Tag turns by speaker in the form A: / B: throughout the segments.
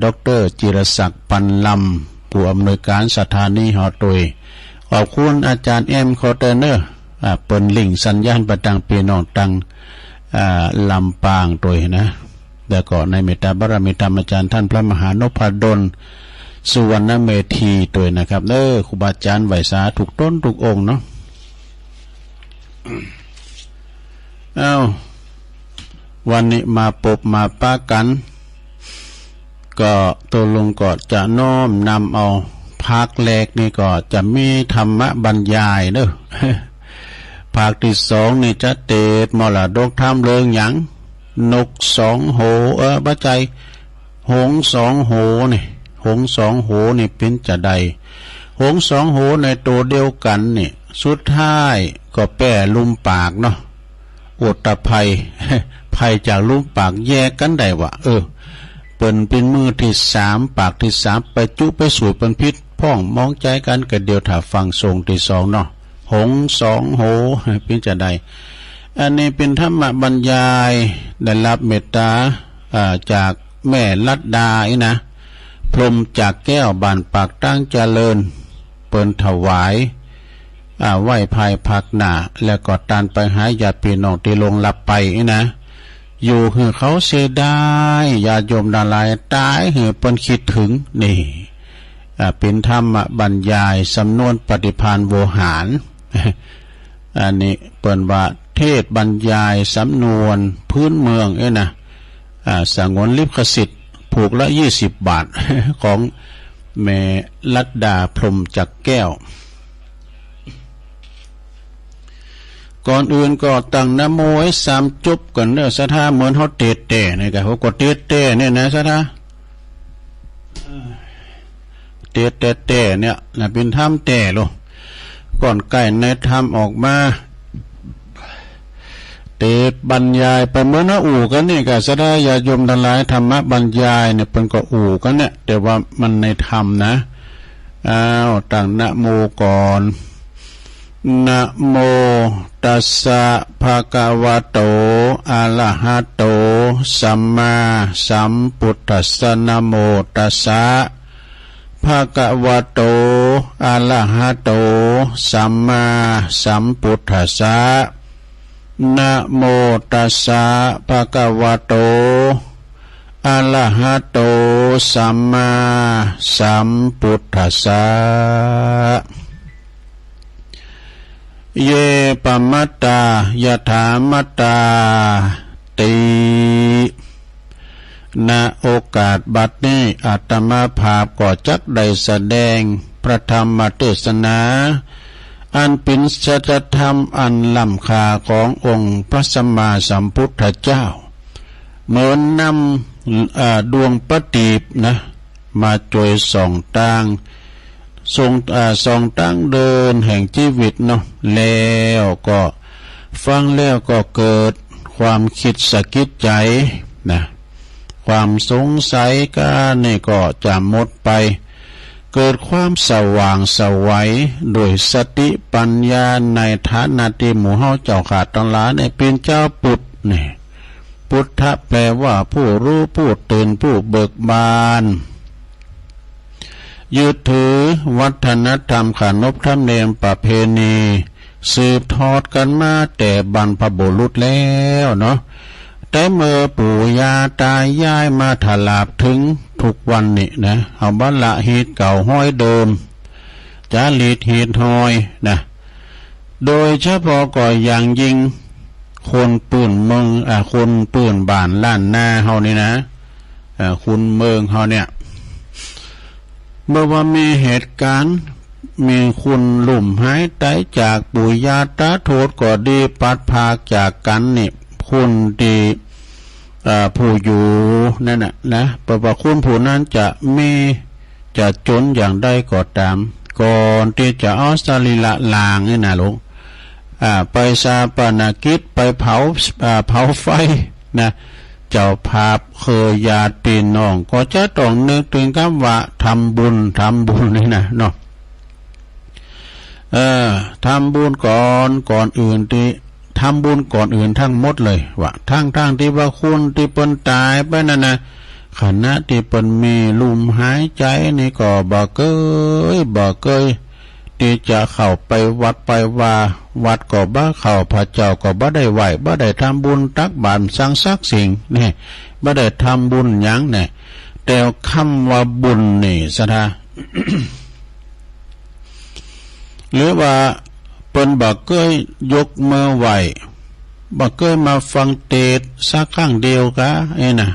A: ดร.จิรศักดิ์ปันลำผู้อำนวยการสถานีหอตุยขอบคุณอาจารย์คอเตอร์เนอร์เปิดลิงก์สัญญาณประดังปีน้องตังลำปางตุยนะแล้วก็ในเมตตาบารมีธรรมอาจารย์ท่านพระมหานพดลสุวรรณเมธีตุยนะครับครูบาอาจารย์ไหวสาถูกต้นถูกองค์เนาะวันนี้มาปบมาป้ากันก็ตัวลุงก็จะน้อมนำเอาภาคแรกนี่ก็จะมีธรรมบรรยายเด้อภาคที่สองนี่จะเตดมรดกธรรมเริงหยังนกสองโหบัจจัยหงสองโหนี่หงสองโหนี่เป็นจะใดหงสองโหในตัวเดียวกันนี่สุดท้ายก็แป้ลุมปากเนาะอุตภัยภัยจากลุมปากแยกกันได้วะเปิ่นเป็นมือที่สามปากที่สามไปจุไปสูดเป็นพิษพ้องมองใจกันกระเดียวถ้าฟังทรงที่สองเนาะหงสองโหเป็นจะใดอันนี้เป็นธรรมบรรยายได้รับเมตตาจากแม่ลัดดานะพรหมจากแก้วบานปากตั้งเจริญเปิ่นถวายไหว้ภายภาคหน้าแล้วก็ตานไปหาญาติพี่น้องที่ลงลับไปนะอยู่คือเขาเสียได้ญาติโยมดาลายตายเหือเปิ้นคิดถึงนี่เป็นธรรมบรรยายสำนวนปฏิภาณโวหารอันนี้เปิ้นว่าเทศบรรยายสำนวนพื้นเมืองนะสงวนลิขสิทธิ์ผูกละ20 บาทของแม่ลัดดาพรหมจักแก้วก่อนอื่นก็ตั้งนะโมให้3จุบก่อนเด้อสะท่าเหมือนเฮาเตะเตะนี่ก็เขาก็เตะเตะเนี่ยนะสะท่าเตะเตะเตะเนี่ยน่ะเป็นธรรมเตะโลก่อนใกล้ในธรรมออกมาเตะบรรยายไปเหมือนอู่กันนี่ก็สะท่าญาโยมทั้งหลายธรรมะบรรยายเนี่ยเพิ่นก็อู่กันเนี่ยแต่ว่ามันในธรรมนะตั้งนะโมก่อนนะโมตัสสะภะคะวะโตอะระหะโตสัมมาสัมพุทธัสสะนะโมตัสสะภะคะวะโตอะระหะโตสัมมาสัมพุทธัสสะนะโมตัสสะภะคะวะโตอะระหะโตสัมมาสัมพุทธัสสะเยปมัตตายถามัตตาติณโอกาสบัดนี้อาตมาภาพก็จักได้แสดงพระธรรมเทศนาอันเป็นสัจธรรมอันล้ำค่าขององค์พระสัมมาสัมพุทธเจ้าเหมือนนำดวงประทีปนะมาจ่วยส่องตางส่องตั้งเดินแห่งชีวิตเนาะแล้วก็ฟังแล้วก็เกิดความคิดสะกิดใจนะความสงสัยก็นี่ก็จะหมดไปเกิดความสว่างสวัยโดยสติปัญญาในฐานะที่หมู่เฮาเจ้าขาดทั้งหลายเป็นเจ้าปุถนี่พุทธะแปลว่าผู้รู้ผู้ตื่นผู้เบิกบานยึดถือวัฒนธรรมขนบธรรมเนียมประเพณีสืบทอดกันมาแต่บรรพบุรุษแล้วเนาะแต่เมื่อปู่ย่าตายายมาถลาบถึงทุกวันนี้นะเอาบ้านละฮีดเก่าห้อยเดิมจารีตฮีดห้อยนะโดยเฉพาะก็อย่างยิ่งคนปืนเมืองคนปืนบ้านล้านนาเฮานี่นะคุณเมืองเฮาเนี่ยเมื่อว่ามีเหตุการณ์มีคุณหลุ่มหายใจจากปู่ย่าตาโทษก็ดีปัดพากจากกันนี่คุณดีผู้อยู่นั่นนะประวัติคุณผู้นั้นจะมีจะจนอย่างใดก็ตามก่อนที่จะเอาสรีระลางนี่นะลูกไปชาปนกิจไปเผาไฟนะเจ้าภาพเคยญาติพี่น้องก็จะต้องนึกถึงคำว่าทำบุญนี่นะเนาะทำบุญก่อนอื่นที่ทำบุญก่อนอื่นทั้งหมดเลยว่าทั้งที่ว่าคุณที่เปิ้นตายไปนั่นนะ ขณะที่เปิ้นมีลมหายใจนี่ก็บ่เคยที่จะเข้าไปวัดไปว่าวัดก็บ่เข้าพระเจ้าก็บ่ได้ไหว้บ่ได้ทำบุญตักบาตรสังสักสิ่งนี่บ่ได้ทำบุญหยังเนี่ยแต่คำว่าบุญนี่ซะนะ หรือว่าเปิ้นบ่เคยยกมือไหว้บ่เคยมาฟังเทศน์สักครั้งเดียวกะน่ะ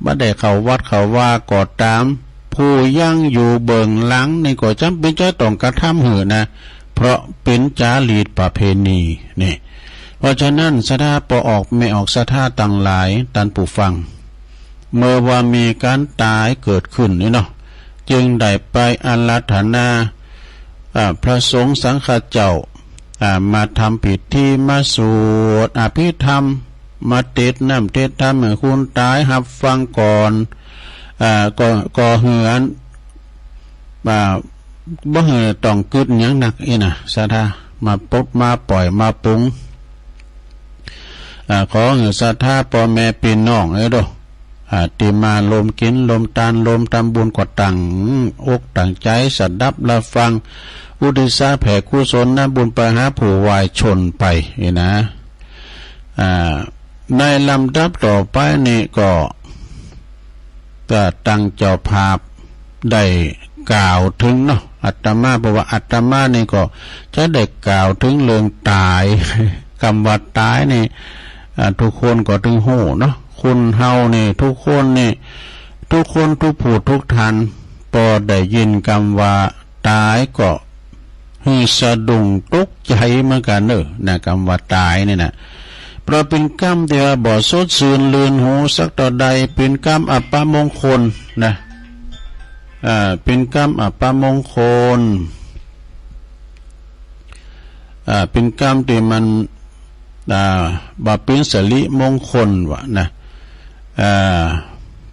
A: บ่ได้เข้าวัดเข้าว่าก็ตามผู้ยังอยู่เบื้องหลังนี่ก็จำเป็นจะต้องกระทำหือนะเพราะเป็นจารีตประเพณีนี่เพราะฉะนั้นศรัทธาปออกไม่ออกศรัทธาต่างหลายท่านผู้ฟังเมื่อว่ามีการตายเกิดขึ้นนี่เนาะจึงได้ไปอาราธนาพระสงฆ์สังฆเจ้ามาทำพิธีมาสวดอภิธรรมมาเทศน้ำเทศธรรมให้คุณตายรับฟังก่อนก็เหือนบ่เหือต้องกึดหยังหนักน่ะศรัทธามาปลดมาปล่อยมาปรุงขอเหือศรัทธาพ่อแม่พี่น้องเด้อที่มาลมกินลมทานลมทำบุญกว่าตั้งอกตั้งใจสัดดับละฟังอุทิศแผ่กุศลนะบุญไปหาผู้วายชนไปนะในลำดับต่อไปนี่ก็ตั้งเจ้าภาพได้กล่าวถึงเนาะอาตมาบอกว่าอาตมานี่ก็จะได้กล่าวถึงเรื่องตายคำว่าตายนี่ทุกคนก็ถึงโหเนาะคุณเฮานี่ทุกคนนี่ทุกคนทุกผู้ทุกท่านพอได้ยินคำว่าตายก็ให้สะดุ้งตกใจเหมือนกันนะคำว่าตายนี่นะเพราะเป็นกรรมที่บ่สดชื่นลื่นหูสักต่อใดเป็นกรรมอัปมงคลนะเป็นกรรมอัปมงคลเป็นกรรมที่มันบ่เป็นสิริมงคลวะนะ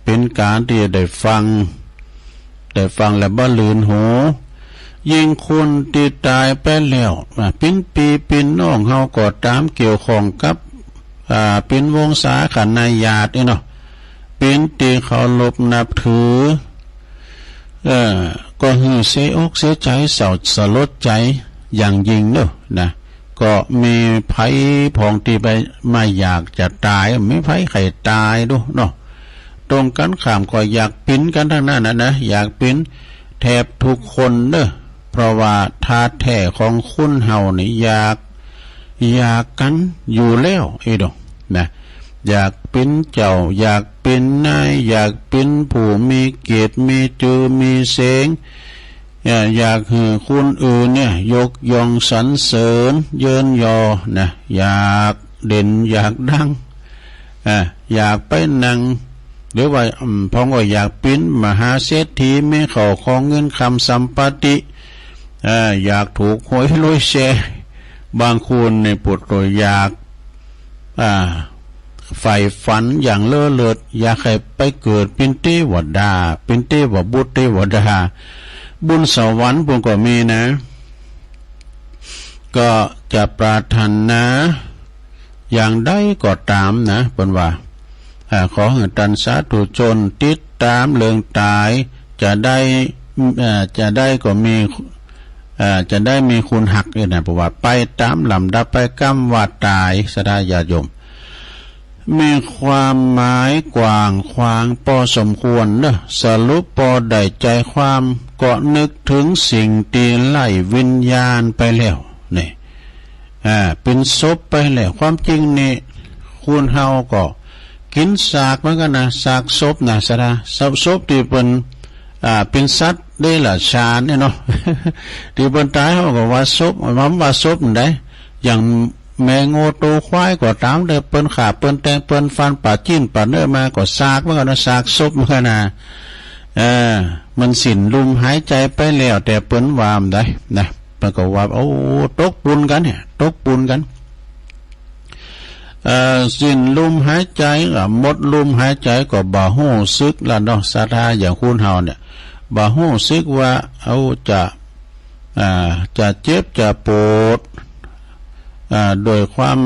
A: เป็นการที่ได้ฟังแล้วบ่ลื่นหูยิ่งคนที่ตายไปแล้วเป็นปีเป็นน้องเฮาก็ตามเกี่ยวข้องกับเป็นวงศาคณาญาติเนาะเป็นที่เคารพนับถือก็หือเสียอกเสียใจเศร้าสลดใจอย่างยิ่งเนาะนะก็มีภัยพองที่ไปไม่อยากจะตายไม่ภัยใครตายดูเนาะตรงกันข้ามก็อยากปิ้นกันทั้งนั้นนะอยากปิ้นแทบทุกคนเด้อเพราะว่าธาตุแท้ของคุณเฮานี่อยากกันอยู่แล้วดอกนะอยากเป็นเจ้าอยากเป็นนายอยากเป็นผู้มีเกียรติมีจือมีเสียงอยากให้คนอื่นเนี่ยยกย่องสรรเสริญเยินยอนะอยากเด่นอยากดังอยากไปนั่งหรือว่าพ้องก็อยากเป็นมหาเศรษฐีไม่เข้าของเงินคำสัมปติอยากถูกหวยรวยแชร์บางคนในปวดก็อยากใฝ่ฝันอย่างเลิศเลิศอยากให้ไปเกิดเป็นเทวดาเป็นเทวบุตรเทวดาบุญสวรรค์บุญก็มีนะก็จะปรารถนาอย่างใดก็ตามนะเป็นว่าขอให้ท่านสาธุชนติดตามเรื่องตายจะได้ก็มีจะได้มีคุณหักนะเพราะว่าไปตามลำดับไปกรรมว่าตายสดาญาโยมมีความหมายกว้างขวางพอสมควรเนอะสรุปพอได้ใจความก็นึกถึงสิ่งที่ไล่วิญญาณไปแล้วนี่เป็นศพไปแล้วความจริงนี่คุณเฮาก็กินสากเหมือนกันนะสากศพนะสดาศพที่เป็นสัตว์ได้ละชาเนี่ยเนาะที่บนตายเขาก็ว่าศพว่าศพได้อย่างแมงโง่โตควายก็ตามเด้อเปิ้นขาเปิ้นแตงเปิ้นฟันป่าจิ้นป่าเนื้อมาก็ซากเหมือนกันนะซากศพเหมือนกันนะมันสิ้นลมหายใจไปแล้วแต่เปิ้นวามได้นะมันก็ว่าโอ้ตกปุนกันเนี่ยตกปุนกันสิ้นลมหายใจหมดลมหายใจก็บ่ฮู้สึกละเนาะศรัทธาอย่างคุณเฮาเนี่ยบ่ฮู้สึกว่าเอาจะเจ็บจะปวดโดยความ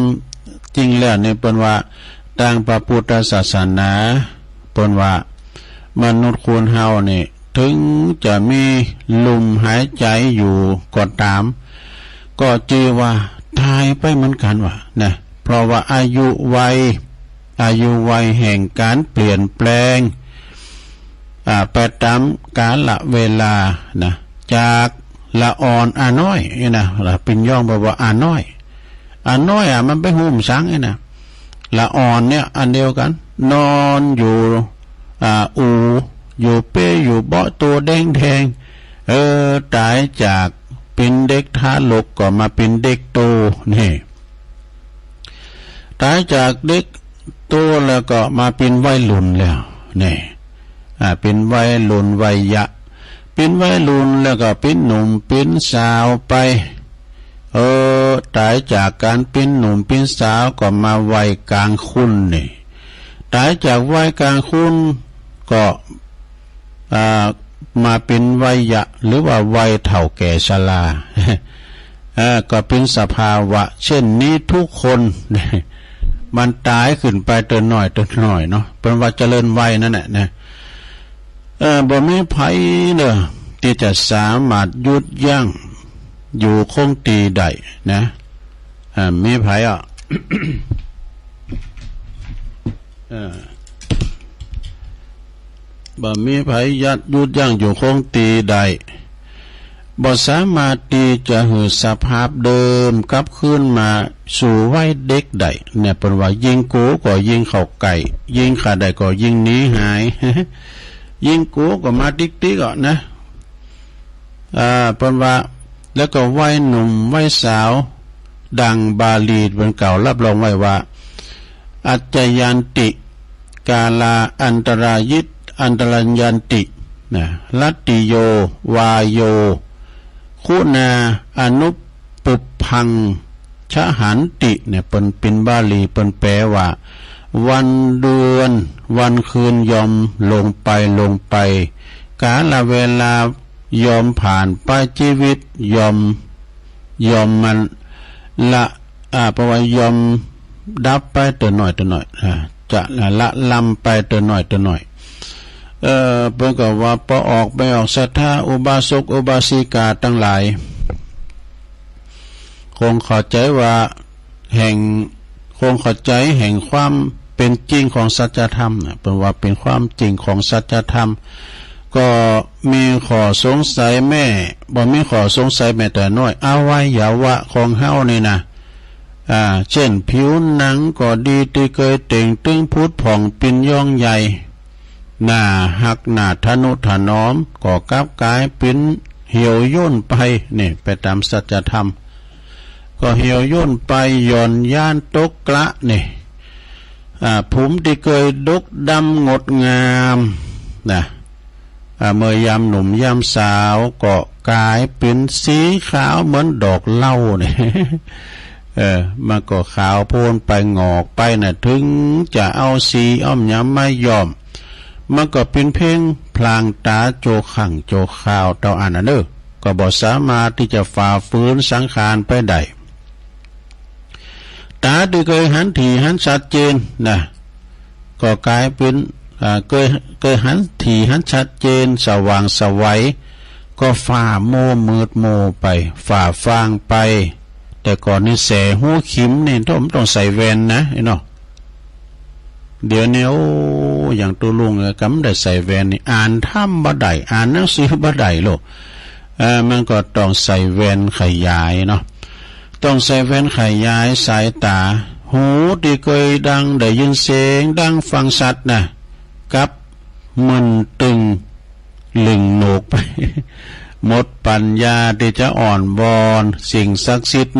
A: จริงแล้วนี่เปิ้นว่าทางพระพุทธศาสนาเปิ้นว่า มนุษย์คนเฮาเนี่ยถึงจะมีลมหายใจอยู่ก็ตามก็จือว่าตายไปเหมือนกันว่ะนะเพราะว่าอายุวัยแห่งการเปลี่ยนแปลงไปตามกาลเวลานะจากละอ่อนน้อยนี่นะละปิ่นย่องบอกว่าน้อยมันไปหุ่มสังนี่นะละอ่อนเนี่ยอันเดียวกันนอนอยู่อยู่เป้อยู่เบาะตัวแดงตายจากเป็นเด็กทารกก็มาเป็นเด็กโตนี่ตายจากเด็กโตแล้วก็มาเป็นวัยรุ่นแล้วนี่เป็นวัยรุ่นวัยยะเป็นวัยรุ่นแล้วก็เป็นหนุ่มเป็นสาวไปตายจากการเป็นหนุ่มเป็นสาวก็มาวัยกลางคนนี่ตายจากวัยกลางคนก็มาเป็นวัยยะหรือว่าวัยเฒ่าแก่ชราก็เป็นสภาวะเช่นนี้ทุกคนมันตายขึ้นไปเตินหน่อยเนาะเป็นว่าเจริญวัยนั่นแหละนะบ่มีไผเด้อที่จะสามารถหยุดยั้งอยู่คงตีได้นะมีไผบ่มีไผยัดหยุดยั้งอยู่คงตีได้บ่สามารถที่จะหือสภาพเดิมกลับคืนมาสู่วัยเด็กได้เนี่ยเป็นว่ายิงกูก็ยิงเข้าไก่ยิงขาได้ก็ยิงหนีหายยิงกูก็มาติ๊กๆอ่ะนะเป็นว่าแล้วก็วัยหนุ่มวัยสาวดังบาลีเป็นเก่ารับรองไว้ว่าอัจจยันติกาลาอันตรายิตอันตรัญญันตินะลัตติโยวาโยคุณาอนุปุพังชะหันติเนี่ยเป็นบาลีเป็นแปลว่าวันเดือนวันคืนยอมลงไปกาลเวลายอมผ่านไปชีวิตยอมมันละเพราะว่ายอมดับไปตัวหน่อยจะละลำไปตัวหน่อยเพิ่นก็ว่าพอออกไปออกศรัทธาอุบาสกอุบาสิกาทั้งหลายคงเข้าใจว่าแห่งความเป็นจริงของสัจธรรมเป็นว่าเป็นความจริงของสัจธรรมก็มีข้อสงสัยบ่มีข้อสงสัยแม้แต่น้อยอวัยวะของเฮานี่นะเช่นผิวหนังก็ดีที่เคยเต่งตึงพุดผ่องปิ่นย่องใหญ่หน้าหักหน้าทนุถนอมก็กลับกลายเป็นเหี่ยวย่นไปนี่ไปตามสัจธรรมก็เหี่ยวย่นไปหย่อนย่านตกกระนี่ผมที่เคยดกดำงดงามนะเมื่อยามหนุ่มยามสาวก็กลายเป็นสีขาวเหมือนดอกเหล้าเนี่ยมันก็ขาวโพลนไปงอกไปน่ะถึงจะเอาสีอ้อมย้ำไม่ยอมมันก็เป็นเพ่งพลางตาโจขังโจขาวเต่าอันนั้นก็บ่สามารถที่จะฝ่าฝืนสังขารไปได้ตาที่เคยหันถี่หันชัดเจนนะก็กลายเป็นเคยหันถี่หันชัดเจนสว่างสวัยก็ฝ่าโมมืดโมไปฝ่าฟางไปแต่ก่อนนี่แสหูขิมนี่ต้องใส่แว่นนะไอ้เนาะเดี๋ยวนี้อย่างตัวลุงกำได้ใส่แว่นนี่อ่านธรรมบ่ได้อ่านหนังสือบ่ได้โลกมันก็ต้องใส่แว่นขยายเนาะต้องใส่แว่นขยายสายตาหูที่เคยดังได้ยินเสียงดังฟังชัดนะกับมันตึงลึงโหนกไปหมดปัญญาที่จะอ่อนวอนสิ่งศักดิ์สิทธิ์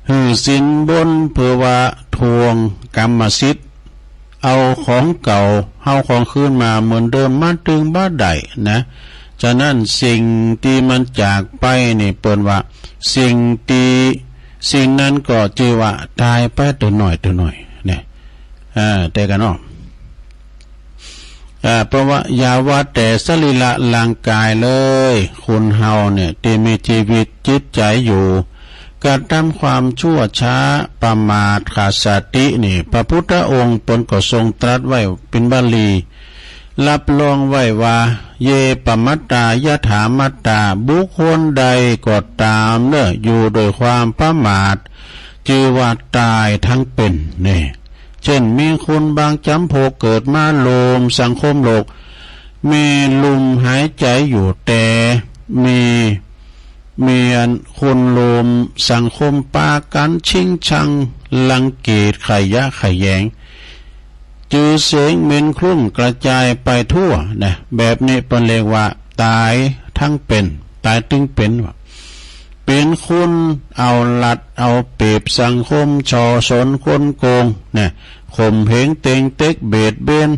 A: หือสินบนเพื่อว่าทวงกรรมสิทธิ์เอาของเก่าเฮาของคืนมาเหมือนเดิมมาตึงบ่ได้นะฉะนั้นสิ่งที่มันจากไปนี่เปิ้นว่าสิ่งนั้นก็ชื่อว่าตายไปตัวหน่อยเนี่ยแต่กันเนาะเพราะว่าอย่าว่าแต่สรีระร่างกายเลยคนเฮาเนี่ยที่มีชีวิตจิตใจอยู่การทำความชั่วช้าประมาทขาดสตินี่พระพุทธองค์ปนก็ทรงตรัสไว้เป็นบาลี รับรองไว้ว่าเยปมัตตายถามัตตาบุคคลใดก็ตามเน้ออยู่โดยความประมาทจือว่าตายทั้งเป็นนี่เช่นมีคนบางจำโพเกิดมาโลมสังคมโลกมีลมหายใจอยู่แต่มีคนโลมสังคมปากันชิงชังลังเกียจขยะขยแยงจือเสียงเหม็นคลุ้งกระจายไปทั่วนะแบบนี้เป็นเรียกว่าตายทั้งเป็นตายตึงเป็นว่าเป็นคุณเอาลัดเอาเปรียบสังคมชอสนคนโกงเนี่ยข่มเหงเต็งเต็กเบียดเบียน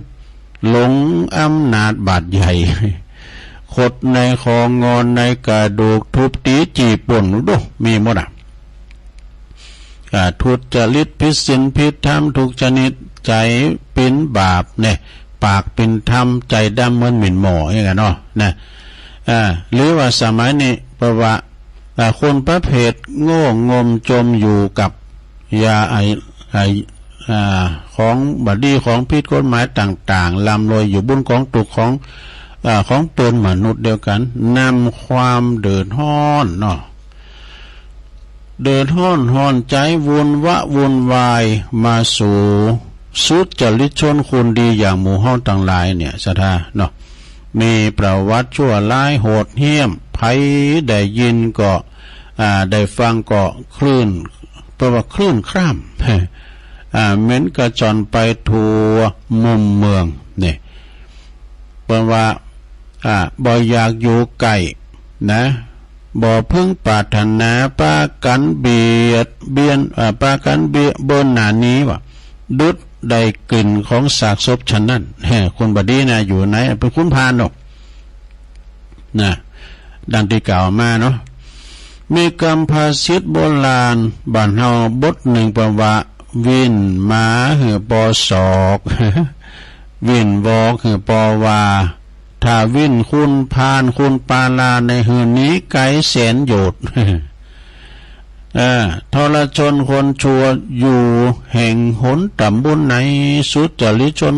A: หลงอำนาจบาดใหญ่ขดในคองอนในกระดูกทุบตีจีป่นดูมีหมดอ่ะทุจริตพิษสินพิษธรรมทุกชนิดใจเป็นบาปเนี่ยปากเป็นธรรมใจดำเหมือนหมิ่นหมออย่างเงี้ยเนาะนะหรือว่าสมัยนี้เพราะว่าคนประเภทโง่งมจมอยู่กับยาของบัดดี้ของพิษกฎหมายต่างๆลำลอยอยู่บนกองตุกของตนมนุษย์เดียวกันนำความเดือดร้อนเนาะเดือดร้อนใจวุ่นวายมาสู่สุจริตชนคนดีอย่างหมู่เฮาต่างหลายเนี่ยศรัทธาเนาะมีประวัติชั่วร้ายโหดเหี้ยมไผได้ยินก็ได้ฟังก็คลื่นแปลว่าคลื่นคร่ำเหม็นกระจรไปทั่วมุมเมืองเนี่ยแปลว่าบ่อยากอยู่ไกลนะบ่พึ่งปรารถนาปากันเบียดเบียนปากันเบียบนหน้านี้ว่าดุดได้กลิ่นของสากศพฉันนั่นคนบดีนะอยู่ไหนเป็นคุณพานหรอกนะดังที่กล่าวมาเนาะมีคำภาษิตโบราณบ้านเฮาบทหนึ่งแปลว่าวินหมาหือปอศอกวินวอกหือปอวาถ้าวินคุณพานคุณปาลาในหือนี้ไกลแสนโยดทรชนคนชั่วอยู่แห่งหนต่ำบุญไหนสุจริตชน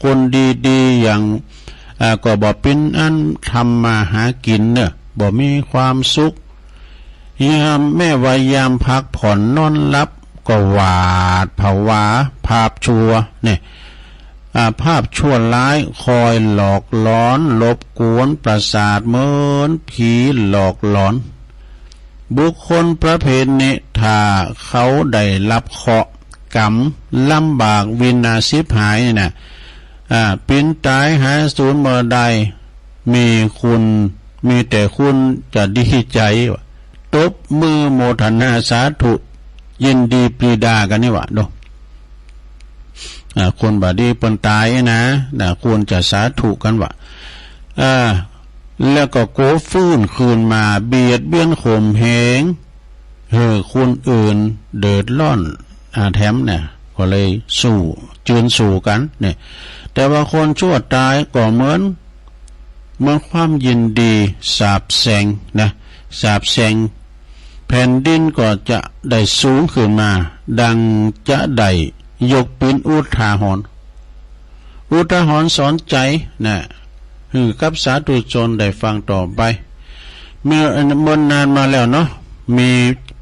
A: คนดีๆอย่างก็บ่เป็นอันทำมาหากินเนอะบ่มีความสุขยามแม่วายามพักผ่อนนอนหลับก็หวาดผวาภาพชั่วเนี่ยภาพชั่วร้ายคอยหลอกหลอนลบกวนประสาทเหมือนผีหลอกหลอนบุคคลประเภทนี้ถ้าเขาได้รับเคราะห์กรรมลำบากวินาศหายเนี่ยปินตายหาสูญเมื่อใดมีแต่คุณจะดีใจตบมือโมทนาสาธุยินดีปรีดากันนี่วะดูคนบาดีปนตายนะควรจะสาธุกันวะแล้วก็โกฟื้นคืนมาเบียดเบียนข่มเหงคนอื่นเดือดร้อนแถมเนี่ยก็เลยจืนสู่กันเนี่ยแต่ว่าคนชั่วตายก็เหมือนความยินดีสาบแช่งนะสาบแช่งแผ่นดินก็จะได้สูงขึ้นมาดังจะได้ยกเป็นอุทาหรณ์สอนใจนะกับสาธุชนได้ฟังต่อไปเมื่อนนานมาแล้วเนาะมี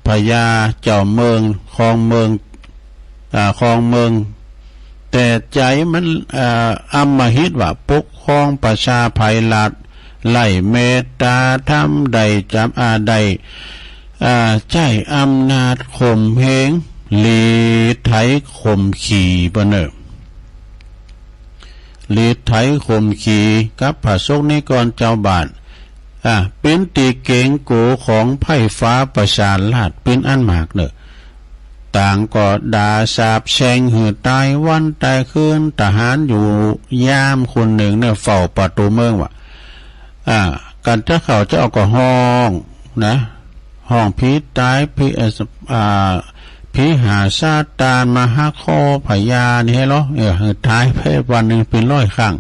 A: พญาเจ้าเมืองครองเมืองแต่ใจมันอำมหิตว่าปกครองประชาภัยลาดไล่เมตตาธรรมใดจำใดใจอำนาจข่มเหงลีไถข่มขี่ปะเนอลีไถข่มขี่กับพระสงฆ์นิกรเจ้าบาทเป็นตีเก่งโกของไพ่ฟ้าประชาราชเป็นอันมากเนอต่างก็ด่าสาบแช่งหือตายวันตายคืนทหารอยู่ย่ามคนหนึ่งเนี่ยเฝ้าประตูเมืองว่ะกันจะเข้าจะเอาก็ห้องนะห้องผีตายผีหาซาตานมาหักคอพญานี่ให้เหรอตายไปวันหนึ่งเป็น100 ครั้ง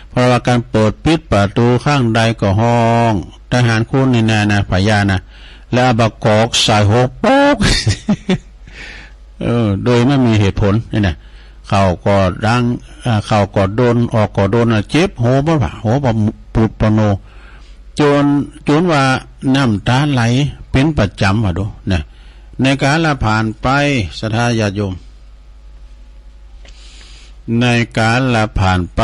A: เพราะว่าการเปิดปิดประตูข้างใดก็ห้องทหารคุณนี่นะพญานะแล้วบกอกใส่หัวโป๊กโดยไม่มีเหตุผลนี่นะ เขาก็ดังเขาก็โดนออกก็โดนเจ็บโหบ่ว่าโหบ่ปุดปโนจนว่าน้ำตาไหลเป็นประจำว่าดูนะในการละผ่านไปศรัทธาญาติโยมในการละผ่านไป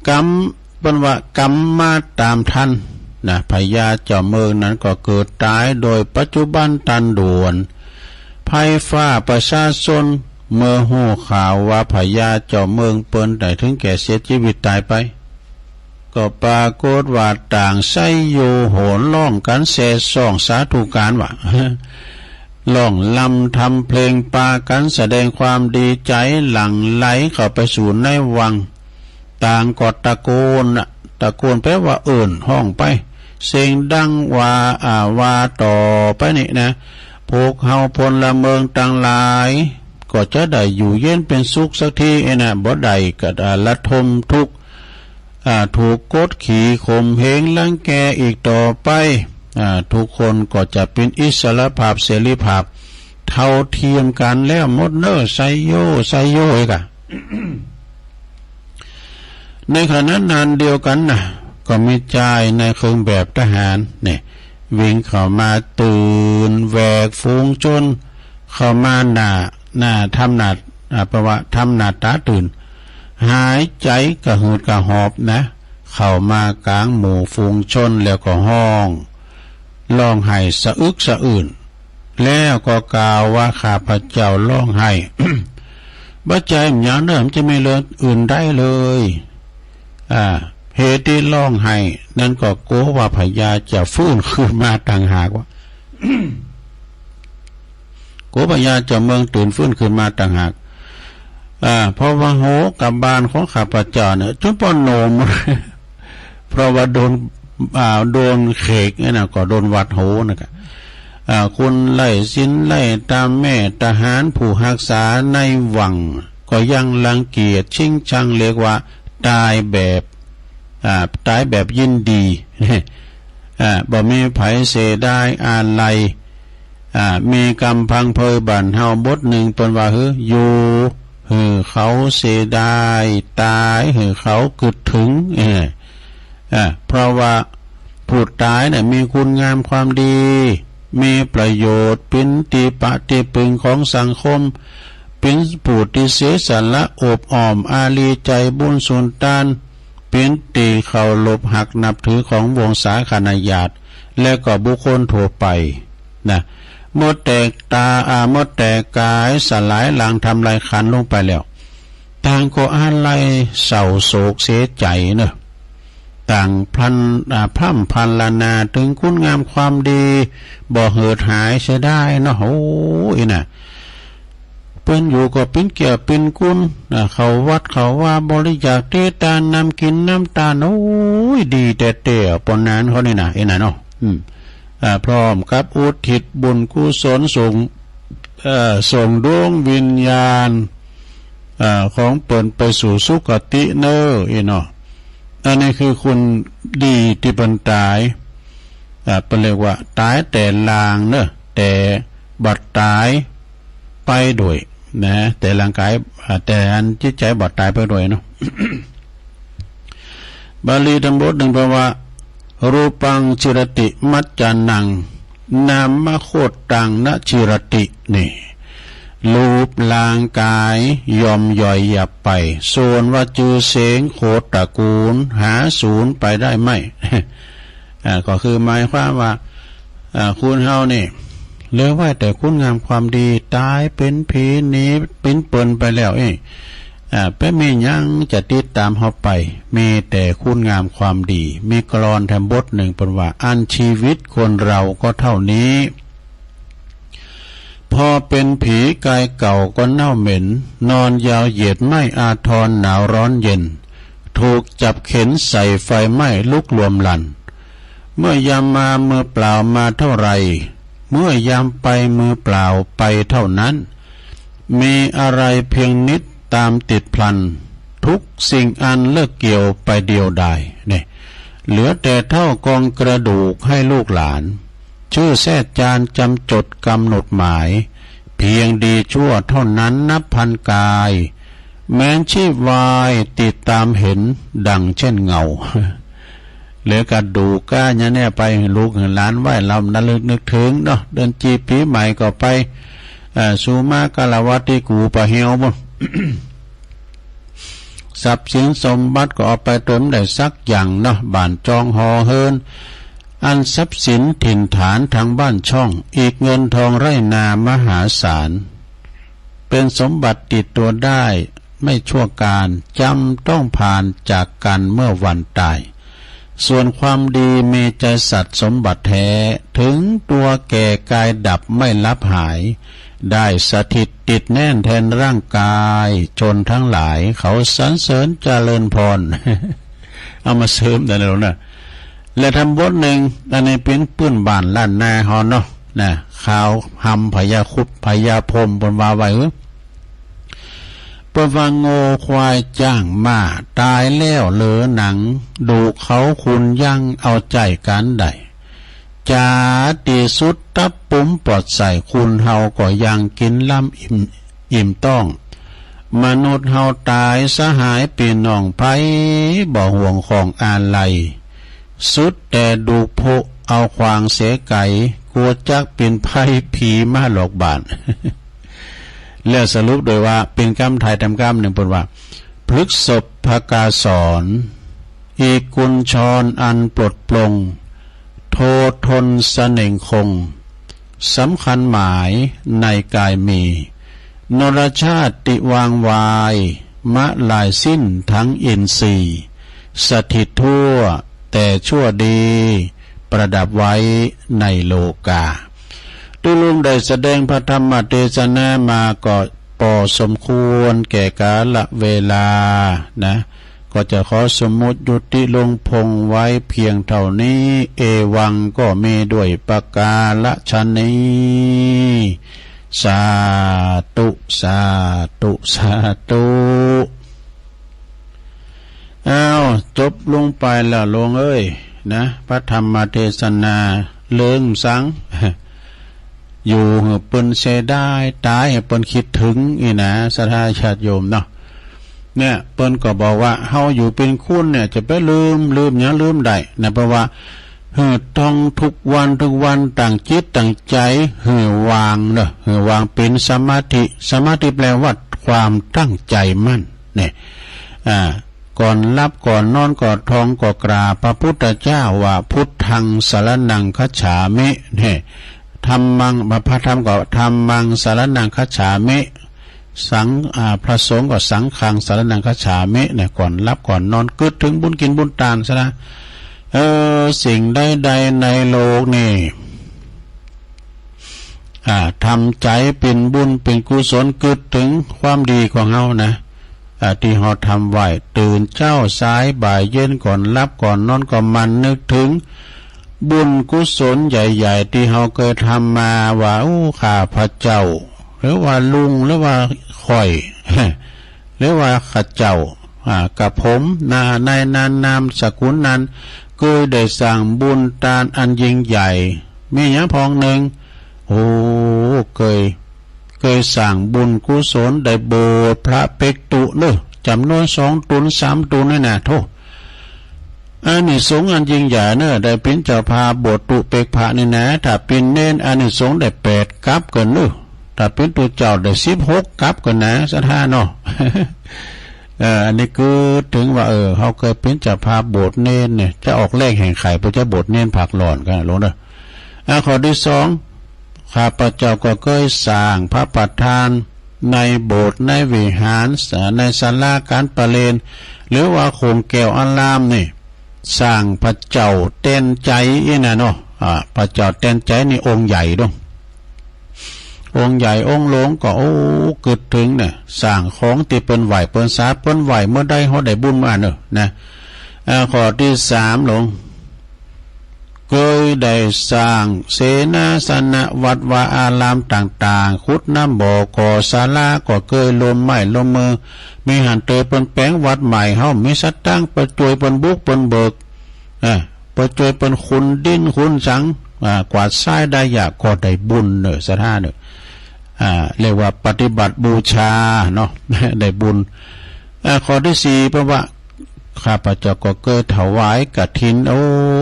A: กรรมเป็นว่ากรรมมาตามทันนะพญาเจ้าเมืองนั้นก็เกิดตายโดยปัจจุบันตันด่วนภัยฟ้าประชาชนเมื่อหูข่าวว่าพญาเจ้าเมืองเปิ้นได้ถึงแก่เสียชีวิตตายไปก็ปรากฏว่าต่างไส้โยโหนร้องกันแซ่ซ่องสาธุการว่าร้องลำทำเพลงปากันแสดงความดีใจหลั่งไหลเข้าไปสู่ในวังต่างก็ตะโกนแปลว่าห้องไปเสียงดังว่าต่อไปนี่นะพวกเฮาพลเมืองต่างหลายก็จะได้อยู่เย็นเป็นสุขสักทีนะบ่ได้ก็ละทมทุกข์ถูกกดขี่ข่มเหงรังแกอีกต่อไปทุกคนก็จะเป็นอิสรภาพเสรีภาพเท่าเทียมกันแล้วหมดเนอไซโยอีกอะ ในขณะนั้นเดียวกันนะก็มีชายในเครื่องแบบทหารเนี่ยวิ่งเข้ามาตื่นแหวกฝูงชนเข้ามาหน้าทำหน้าประว่าทำหน้าตาตื่นหายใจกระหืดกระหอบนะเข้ามากลางหมู่ฝูงชนแล้วก็ห้องร้องไห้สะอึกสะอื้นแล้วก็กล่าวว่าข้าพเจ้าร้องไห้ บ่ใจมันอย่างเดิมจะไม่เลืออื่นได้เลยเหตุที่ร้องไห้นั่นก็กลัวว่าพญาจะฟื้นขึ้นมาต่างหากว่า กลัวพญาจะเมืองตื่นฟื้นขึ้นมาต่างหากเพราะว่าโหกับบานของข้าพเจ้าเนี่ยจนปนโนม เพราะว่าโดนเขกนี่นะก็โดนวัดโหนะครับคุณไล่สินไล่ตามแม่ทหารผู้รักษาในวังก็ยังรังเกียจชิงชังเรียกว่าตายแบบยินดี บ่มีไผเสียได้อาลัยมีกำพังเพยบั่นเฮาบทหนึ่งเป็นว่าอยู่เขาเสียได้ตายเขากึดถึงเพราะว่าผู้ตายเนี่ยมีคุณงามความดีมีประโยชน์เป็นตีปะตีปึงของสังคมเป็นผู้ที่เสียสละอบอ้อมอารีใจบุญสุนทานเป็นตีเขาลบหักนับถือของวงศาคณาญาติและก็บุคคลทั่วไปนะเมื่อแตกตาเมื่อแตกกายสลายหลังทำลายขันลงไปแล้วต่างก็อาลัยเศร้าโศกเสียใจเนอะต่างพร่ำพันลานาถึงคุณงามความดีบ่เหิดหายใช้ได้เนาะโอ้ยน่ะเปิ้นอยู่ก็เป็นเกี่ยวเป็นกุลเขาวัดเขาว่าบริจาคเทตานนำกินน้ำตาลโอ้ยดีแต่เตี่ยปนนั้นเขานี่น่ะน่ะเนาะพร้อมกับอุทิศบุญกุศลส่งดวงวิญญาณของเปิ้นไปสู่สุคติเนอเนาะอันนี้คือคนดีที่เป็นตายเป็นเรียกว่าตายแต่ลางเนอะแต่บัดตายไปด้วยนะแต่ร่างกายแต่อันจิตใจบัดตายไปด้วยเนาะ บาลีธรรมบทหนึ่งแปลว่ารูปังชิรติมัจจานังนามโคตตังนชิรตินี่รูปร่างกายยอมย่อยหยับไปส่วนว่าจือเสงโคตตระกูลหาศูนย์ไปได้ไหม ก็คือหมายความว่าคุณเฮานี่เหลือไว้แต่คุณงามความดีตายเป็นผีหนีเป็นเปิ่นไปแล้วไปมียังจะติดตามเฮาไปมีแต่คุณงามความดีมีกลอนแถมบทหนึ่งเป็นว่าอันชีวิตคนเราก็เท่านี้พอเป็นผีกายเก่าก็เน่าเหม็นนอนยาวเหยียดไม่อาทรหนาวร้อนเย็นถูกจับเข็นใส่ไฟไหม้ลุกรวมลันเมื่อยามมามือเปล่ามาเท่าไรเมื่อยามไปมือเปล่าไปเท่านั้นมีอะไรเพียงนิดตามติดพลันทุกสิ่งอันเลิกเกี่ยวไปเดียวดายเนี่ยเหลือแต่เท่ากองกระดูกให้ลูกหลานชื่อแท้จานจำจดกำหนดหมาย เพียงดีชั่วเท่านั้นนับพันกายแม้นชีพวายติดตามเห็นดังเช่นเงาเหลือกระดูกก้าเนี่ยไปลูกหลานไหวลำระลึกนึกถึงเนาะเดินจีปีใหม่ก็ไปสูมากาลวัตที่กูปะเหียวบ่ ทรัพย์สินสมบัติก็เอาไปเติมได้สักอย่างเนาะบ้านจองหอเฮินอันทรัพย์สินถิ่นฐานทางบ้านช่องอีกเงินทองไร่นามหาศาลเป็นสมบัติติดตัวได้ไม่ชั่วการจำต้องผ่านจากกันเมื่อวันตายส่วนความดีมีใจสัตย์สมบัติแท้ถึงตัวแก่กายดับไม่ลับหายได้สถิตติดแน่นแทนร่างกายชนทั้งหลายเขาสรรเสริญเจริญพร เอามาเสริมได้แล้วนะและทำบทหนึ่งอันนี้เป็นปื้นบ้านล้านนาฮอนเนาะนะข่าวหำพญาคุดพญาพรมบนวาไว้ประวังโง่ควายจ้างมาตายแล้วเหลือหนังดูเขาคุณยังเอาใจกันใดจาตีสุดตับปุ้มปลอดใส่คุณเฮาก็ยังกินล่ำอิ่มต้องมนุษย์เฮาตายสหายปีน้องไผบ่ห่วงของอาลัยสุดแต่ดูโพเอาควางเสไก่กลัวจักเป็นไพ่ผีมาหลอกบาน แล้วสรุปโดยว่าเป็นกรรมไทยทำกรรมหนึ่งเป็นว่าพฤกษภกาสอนอีกุญชรอันปลดปลงโททนเสน่งคงสำคัญหมายในกายมีนรชาติวางวายมะลายสิ้นทั้งอินทรีย์สถิตทั่วแต่ชั่วดีประดับไว้ในโลกาตุลุงได้แสดงพระธรรมเทศนามาก็พอสมควรแก่กาลเวลานะก็จะขอสมมุติยุติลงพงไว้เพียงเท่านี้เอวังก็มีด้วยประกาศนี้สาธุสาธุสาธุจบลงไปแล้วลงเอ้ยนะพระธรรมเทศนาเลื่องสังอยู่เปิ้นเสได้ตายเปิ้นคิดถึงอีนะศรัทธาญาติโยมเนาะเนี่ยเปิ้นก็บอกว่าเฮาอยู่เป็นคุณเนี่ยจะไปลืมอย่าลืมได้นะเพราะว่าต้องทุกวันต่างจิตต่างใจวางเนาะวางเป็นสมาธิแปลว่าความตั้งใจมั่นเนี่ยก่อนรับก่อนนอนก่อนท้องก่อกราบพระพุทธเจ้าว่าพุทธังสรณังคัจฉามิเนี่ยธรรมังพระธรรมก็ธรรมังสรณังคัจฉามิสังพระสงฆ์ก็สังฆังสรณังคัจฉามิเนี่ยก่อนรับก่อนนอนกึดถึงบุญกินบุญทานซะนะสิ่งใดๆในโลกนี่ทำใจเป็นบุญเป็นกุศลกึดถึงความดีของเฮานะที่เฮาทำไว้ตื่นเช้าสายบ่ายเย็นก่อนรับก่อนนอนก็มันนึกถึงบุญกุศลใหญ่ๆที่เฮาเคยทำมาว่าข้าพระเจ้าหรือว่าลุงหรือว่าข่อย หรือว่าข้าเจ้ากับผมในนามสกุลนั้นเคยได้สร้างบุญทานอันยิ่งใหญ่มีอย่างพองหนึ่งเคยสร้างบุญกุศลได้โบสถ์พระเป็กตุเนอะจำนวน2 ตุน 3 ตุนนี่นะโทอานิสงส์อันยิ่งใหญ่เนอะได้เป็นเจ้าพาโบสถ์ตุเป็กพระนี่นะถ้าเป็นเน้นอานิสงส์ได้8 กัปกันเนอะถ้าเป็นตัวเจ้าได้16 กัปกันนะศรัทธาเนาะ อันนี้คือถึงว่าเขาเคยเป็นเจ้าพาโบสถ์เน้นเนี่ยจะออกเลขแห่งไข่พระเจ้าโบสถ์เน้นผักหลอนกันลงเนอะข้อที่2ข้าพเจ้าก็เคยสร้างพระประธานในโบสถ์ในวิหารในศาลาการประเลนหรือว่าโคงแก้วอารามนี่สร้างพระเจ้าเต้นใจอีน่ะเนาะพระเจ้าเต้นใจนี่องค์ใหญ่ด้วยองค์ใหญ่องค์หลวงก็เกิดถึงเนี่ยสร้างของที่เปิ้นไหวเปิ้นสาเปิ้นไหวเมื่อใดเฮาได้บุญมาเนอะนะข้อที่3หลวงเคยได้สร้างเสนาสนะวัดวาอารามต่างๆขุดน้ำบ่อก่อศาลาก็เคยลมไม้ลมมือมีหันเตยเปิ้นแปลงวัดใหม่เฮามีสัตตั้งประจวยเปิ้นบุกเปิ้นเบิกประจวยเปิ้นคุณดินคุณสังกวาดทรายได้ยากก็ได้บุญเนอะศรัทธาเนอะ เรียกว่าปฏิบัติบูชาเนาะ ได้บุญข้อที่สี่เพราะว่าข้าพเจ้าก็เกิดถวายกฐินโอ้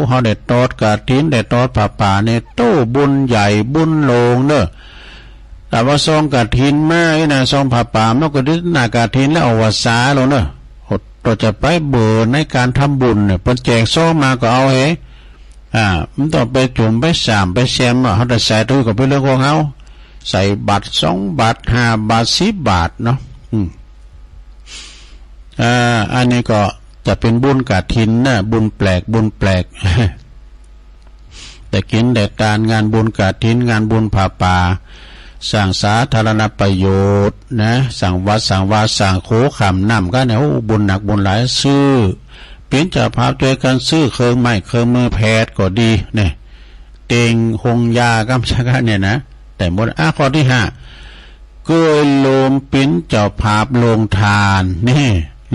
A: เฮาได้ตอดกฐินได้ตอดผ้าป่าเนี่ยโตบุญใหญ่บุญโลงเด้อแต่ว่าซองกฐินมาไอ้น่ะซองผ้าป่ามันก็ได้หน้ากฐินแล้วเอาวาสาลงเด้อเราจะไปเบิดในการทำบุญเนี่ยเพิ่นแจกซองมาก็เอาเฮมันต้องไปจุ่มไปสามไปแซมเฮาได้ใส่ตู้ก็เป็นเรื่องของเฮาใส่บาท2 บาท5 บาท10 บาทเนาะอันนี้ก็จะเป็นบุญกฐินนะบุญแปลกบุญแปลก แต่กินแต่การงานบุญกฐินงานบุญผ้าป่าสร้างสาธารณประโยชน์นะสั่งวัดสั่งวาสั่งโคขำน้ำก็เนี่ยบุญหนักบุญหลายซื้อเป็นเจ้าภาพด้วยกันซื้อเครื่องไม้เครื่องมือแพทย์ก็ดีเนี่ยเต็งหงยากำชักเนี่ยนะแต่หมดข้อที่5ก็โลมปิ้นเจ้าภาพลงทานนี่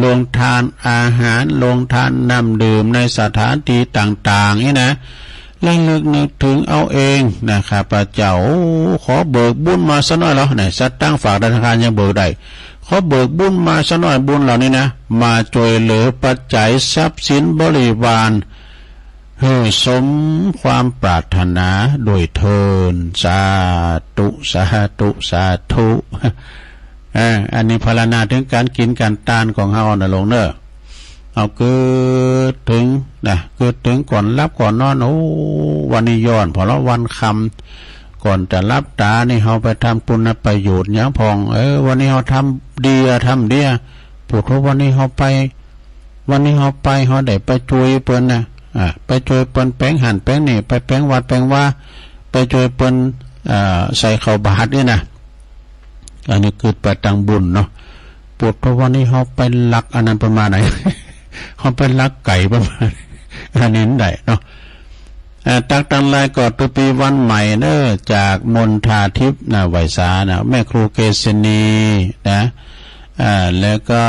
A: ลงทานอาหารลงทานน้ำดื่มในสถานที่ต่างๆนี่นะและเลือกนึกถึงเอาเองนะครับพระเจ้าขอเบิกบุญมาสักหน่อยแล้วเนี่ยสัตว์ตั้งฝากธนาคารยังเบิกได้ขอเบิกบุญมาสักหน่อยบุญเหล่านี้นะมาช่วยเหลือปัจจัยทรัพย์สินบริวารให้สมความปรารถนาโดยเทินสาธุสาธุสาธุอันนี้พรรณนาถึงการกินการทานของเฮาน่ะลงเด้อเอาเกิดถึงเกิดถึงก่อนรับก่อนนอนโอ้วันนี้ย้อนพอละวันคำก่อนจะรับตานี่เฮาไปทำปุณประโยชน์หยังพองวันนี้เฮาทำดีทำดีปวดวันนี้เฮาไปเฮาได้ไปช่วยเปิ้นนะไปช่วยเปิ้นแป้งหั่นแป้งนี่ไปแป้งวัดแป้งว่าไปช่วยเปิ้นใส่ข้าวบาตรนี่นะอันนี้เกิดไปตังบุญเนาะปวดเพราะวันนี้เฮาไปลักอันนั้นประมาณไหน เฮาไปลักไก่ประมาณอันนี้ได้เนาะตักตังลายกอดปีวันใหม่เนอะจากมนทาทิพย์ไวสานะแม่ครูเกษณีนะแล้วก็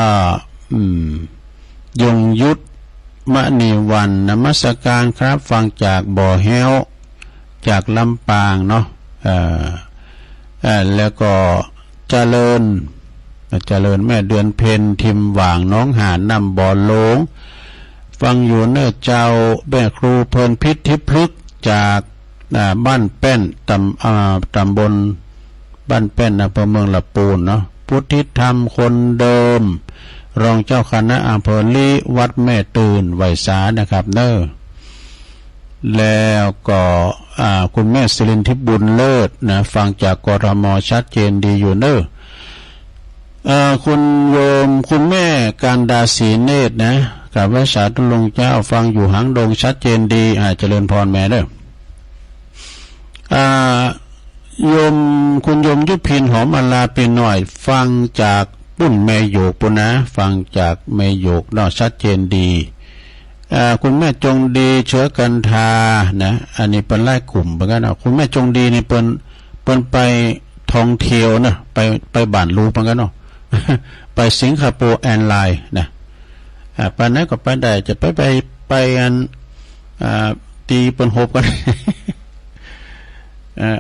A: ยงยุทธมณีวันนมัสการครับฟังจากบ่อแห้วจากลำปางเนาะแล้วก็เจริญแม่เดือนเพ็ญทิมหว่างน้องหานนำบ่อโลงฟังอยู่เนอเจ้าแม่ครูเพลินพิษทิพลึกจากบ้านแป้นตำบลบ้านแป้นอำเภอเมืองละปูนเนาะพุทธิธรรมคนเดิมรองเจ้าคณะอำเภอลีวัดแม่ตื่นไวสานะครับเนอแล้วก็คุณแม่ศิรินทิพย์บุญเลิศนะฟังจากกทมชัดเจนดีอยู่เนอคุณโยมคุณแม่การดาสีเนตรนะกับวิสาตุลงเจ้าฟังอยู่หางดงชัดเจนดีเจริญพรแม่เด้อโยมคุณโยมยุพินหอมอลาเป็นหน่อยฟังจากปุ้นแม่โยกปุ่นนะฟังจากแม่โยกเนาะชัดเจนดีคุณแม่จงดีเชื้อกันทานะอันนี้เป็นไล่กลุ่มเหมือนกันนะคุณแม่จงดีนี่เปิ้นไปท่องเที่ยวนะไปบ้านรูเหมือนกันเนาะ ไปสิงคโปร์แอร์ไลน์นะไปไหนก็ไปได้จะไปอันตีเปิ้นโฮบกัน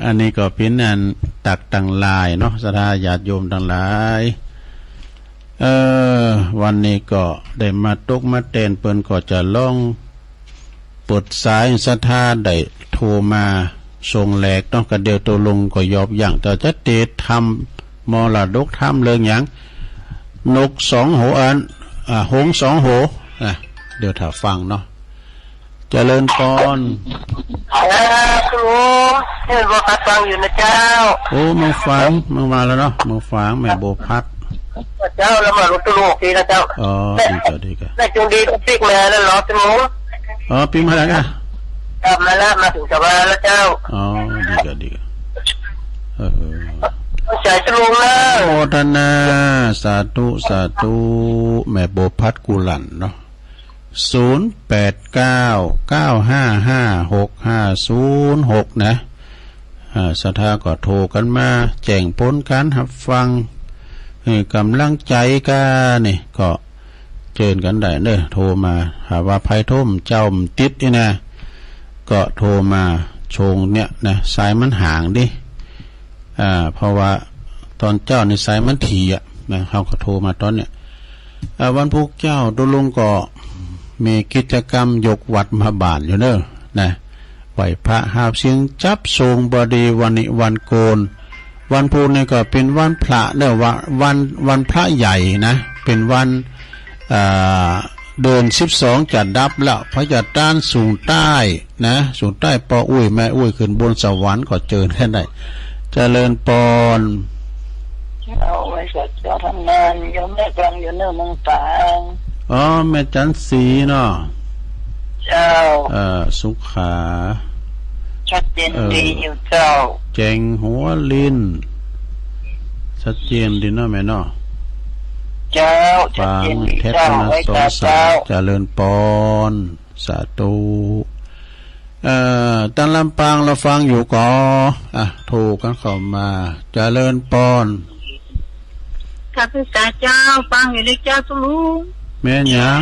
A: อันนี้ก็เป็นอันตักตังลายเนาะศรัทธาญาติโยมทั้งหลายวันนี้ก็ได้มาตกมาเต้นเปิ้นก็จะลองเปิดสายศรัทธาได้โทรมาส่งแหลกต้องกระเดียวตัวลงก็ยอบอย่างแต่จะเตะทำมรดกทำเรื่องอย่างนก2 หัวหงส์2 หัวเดี๋ยวถ้าฟังเนาะเจริญพร
B: ครูเห็นว่าฟังอยู่นะเจ้า
A: โอ้มึงฟังมึงมาแล้วเนาะมึงฟังแม่โบพัด
B: เจ้าแล้วมาลุตุโลกทีนะเจ้า
A: ดีกัน
B: ได้จงดีปิ๊กมาแล้วรอสมอง
A: ปิ๊กมาแล้ว
B: กลับมาแล้วมาถึงสบายแล้วเจ้า
A: ดีกัน
B: ใจจะลงแล้ว
A: โมทนาสาธุแม่โบพัดกุลันเนาะ0899555606นะศรัทธาก็โทรกันมาแจ้งผลการรับฟังกำลังใจกันนี่ก็เชิญกันได้เด้อโทรมาหาว่าภัยท่มเจ้าติดนี่นะก็โทรมาชงเนี่ยนะสายมันห่างดิเพราะว่า ตอนเจ้าในสายมันถี่อ่ะนะเขาก็โทรมาตอนเนี้ยวันพุธเจ้าตุลุงก็มีกิจกรรมยกวัดมาบานอยู่เนอะนะไหวพระหาบเสียงจับทรงบดีวันนี้วันโกนวันพุธนี่ก็เป็นวันพระเนอะวันพระใหญ่นะเป็นวันเดือน12จะดับแล้วพระจัดด้านสูงใต้นะสูงใต้ปออุ้ยแม่อุ้ยขึ้นบนสวรรค์ก็เจอแค่ไหนเจริญปอน
B: เอาไว้สักเจ้าทำงานยมแม่กลางอยู่เนื้อเมืองตาง
A: อ๋อแม่จันสีเนาะ
B: เจ้า
A: สุขา
B: ชัดเจนดีอยู่เจ้า
A: แจงหัวลินชัดเจนดีเนาะแม่เนาะ
B: เจ้าชัดเจนดีเจ้าไว้ตาเจ้า
A: เจริญปอนสาธุตันลำปางเราฟังอยู่ก่อโทรกันเข้ามาเจริญปอน
B: ข้าพเจ้าฟังอยู่ด้วยเจ้าตุลุง
A: แม่หยัง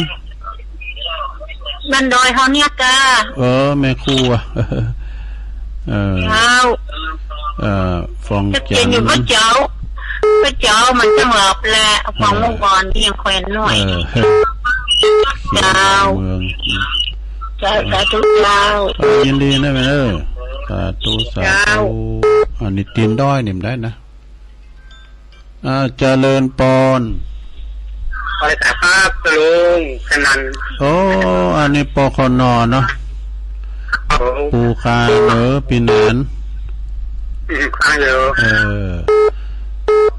B: บันดอยเขาเนี่ยกา
A: แม่ครู
B: เจ้า
A: ฟอง
B: จันอยู่พระเจ้ามันจังหลับแหละฟังเมื่อก่อนที่ยังแควนหน่อยเจ้าสาธุเจ้า
A: ยินดีนะแม่สาธุอันนี้ตีนด้อยนิ่มได้นะเจริญปอน
B: ขอแต่ภาพลุงขนัน
A: อันนี้ปคนเนาะปูคาปีนัน
B: ข้าเยอะ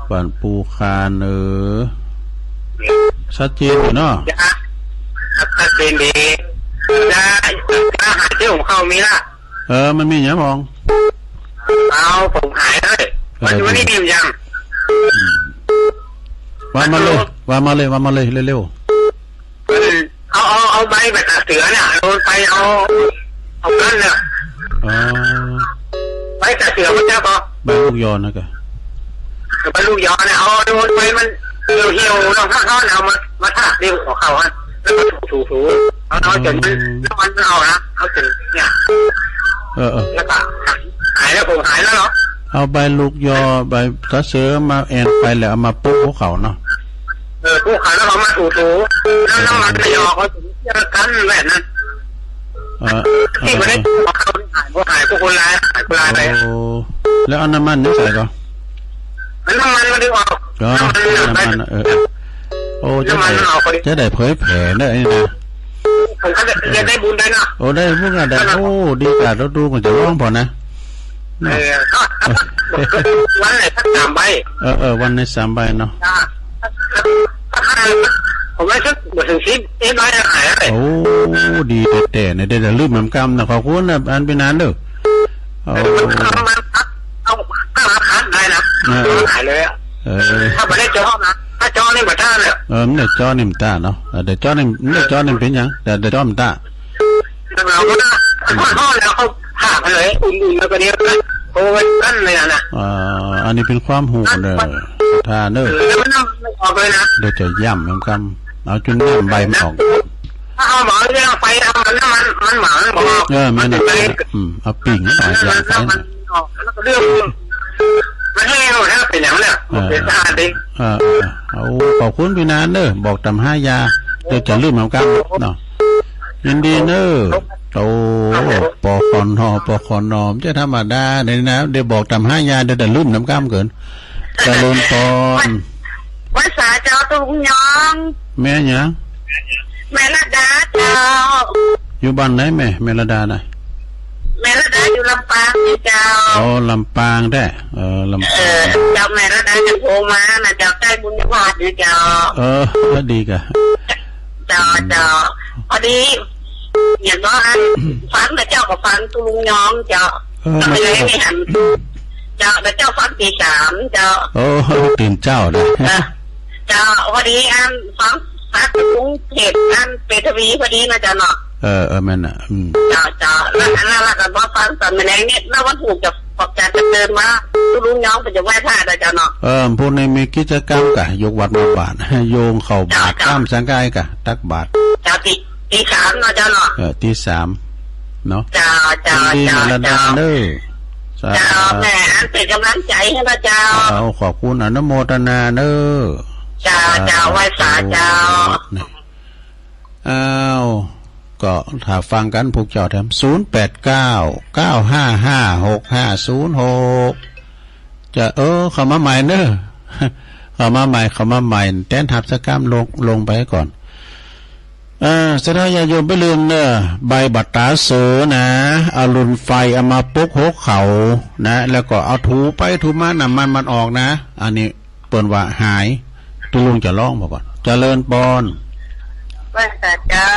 A: บ้านปูคาชัดเจนอยู่เนาะ
B: ชัดเจนดีจะหาที่ผมเข้ามีละ
A: มันมีอย่างมอง
B: เอาผมหายเลยวันนี้ดียัง
A: ว่ามาเลยเร็ว
B: เอาใบแบบเสือเนี่ยโดนไปเอากันเนี่ยใบแต่เสือมันจะพอ
A: ใบลูกยอนะกะ
B: ใบลูกยอเนี่ยเอาโดนไปมันเหี่ยวๆลองข้าวเอามาทาเรียวของเขาฮะแล้วก็ถูเอาจนมันเอานะเอาจนเนี่ยแล้วก็หายแล้วผมหายแล้วเนาะ
A: เอาใบลูกยอใบตะเสือมาแอนไปแล้วเอามาปุ๊บพวกเขาเนาะ
B: พวกเขาแล้วเขามาถูแล้วน้ำมันไม่ออกเขาถึงจะกันแบบนั้นที่ไม่ได้เขาหายพวกคนร้ายไป
A: แล้วเอาน้ำมันนี่ใส่ก่อน
B: น้ำมันมาดึงออก
A: น้ำมันจะได้เผยแผ่ได้นะ
B: ผมก็จะได้บุญได้นะ
A: ได้บุญได้ดีกว่าเราดูมันจะร้องพอนะ
B: วันไหนสัก3 ใบ
A: วันใน3 ใบเนาะ
B: ผมไม่ชุดบทถึง10 ใบหายเลย
A: ดีแต่เนี่ยได้ลืมเหมือนกันนะขอบคุณนะอันเป็นนานเด้อ
B: เอาคัดได้นะหายเลยถ้าไม่ได้จอนะถ้าจอนี่แบบท่าเนี่ย
A: ไม่ได้จอนี่มันตาเนาะเดี๋ยวจอนี่เป็นยังแต่เดี๋ยวจอมันตา
B: เราก็ได้ข้อแล้วเขาผ่าไปเลยอุ่นๆแล้วก็เนี้ยโอ้ยนั่นเลยนะ
A: อันนี้เป็นความหูเด้อท่าเด้อ
B: แล้วมันไม่ออกเลยนะ
A: เดี๋ยวจะย่ำเหมือนกันเอาจุนน้ำใบมันออก
B: ถ้าเอาหมอเรื่องไฟเอามันหมาบอก
A: ไม่ได้เอาปิ่งหน่อยอย่างไฟ
B: นะแล้วก็เรื่องมันให้เราถ้าเป็นอย่างเนี่ยเป็นสะอาดดิ
A: เอาขอบคุณพี่นานเด้อบอกตำ5 ยาเดี๋ยวจะลืมเหมือนกันเนาะยินดีเด้อปคอนจะธรรมดาเนี่ยนะเดี๋ยวบอกตำ5 ยาเดี๋ยวจะลืมน้ำก้ามเกินจะลุนปอน
B: ภาษาเจ้าตุงยอง
A: แม่ยัง
B: แม่ระดาเจ้า
A: อยู่บ้านไหนแม่ระดาน่ะ
B: แม่ระดาอยู่ลำปางเจ้า
A: ลำปางได้ลำปาง
B: เจ้าแม่ระดาจะโทรมานะเจ้าใกล้บุญญาวัดอยู่เจ้า
A: ก็ดีกะ
B: เจ้าพอดีอย่างน้อยฟังแต่เจ้ากับฟังตุลุงยองเจ้าไม่ได้ไม่หันเจ้าแต่เจ้าฟังตี3เจ้า
A: ตื่นเจ้าเลย
B: เจ้าพอดีฟังตุงเห็ดเปทวีพอดีนะเจ้าเนาะ
A: แม่น่ะ
B: เจ้าแล้วก็มาฟังตอนแมลงเนี่ยแล้ววันถูกจะปอกจะเดินมาตุลุงยองไปจะไหว้พระนะเจ้าเนาะ
A: พวกในมีกิจกรรมกะยกวัดมาบาทโยงเข่าบาทข้ามสังกายกะตักบาท
B: เจ้าตี 3เนาะเจ้าเนาะ
A: ตี 3เนาะ
B: เจ้า
A: ระดาเด้อ
B: เจ้าแม่อันเป็นกำลังใจให้นะเจ้า
A: เอาขอบคุณอนุโมทนาเนอ
B: เจ้าเจ้าไหว้สาเจ้า
A: อ้าวก็ถ้าฟังกันพวกเจ้าแถม0899555656จะเข้ามาใหม่เนอะเข้ามาใหม่แต้นทับสักกล้ามลงไปก่อนสถานญาโยมไปลืมเนอะใบบัตรตาเสือนะเอาลุนไฟเอามาปุกหกเขานะแล้วก็เอาถูไปถูมาน้ำมันออกนะอันนี้เปิ่นว่าหายตุลุงจะร้องบอกก่อนเจริญปอน
B: ไหว้สาเจ้า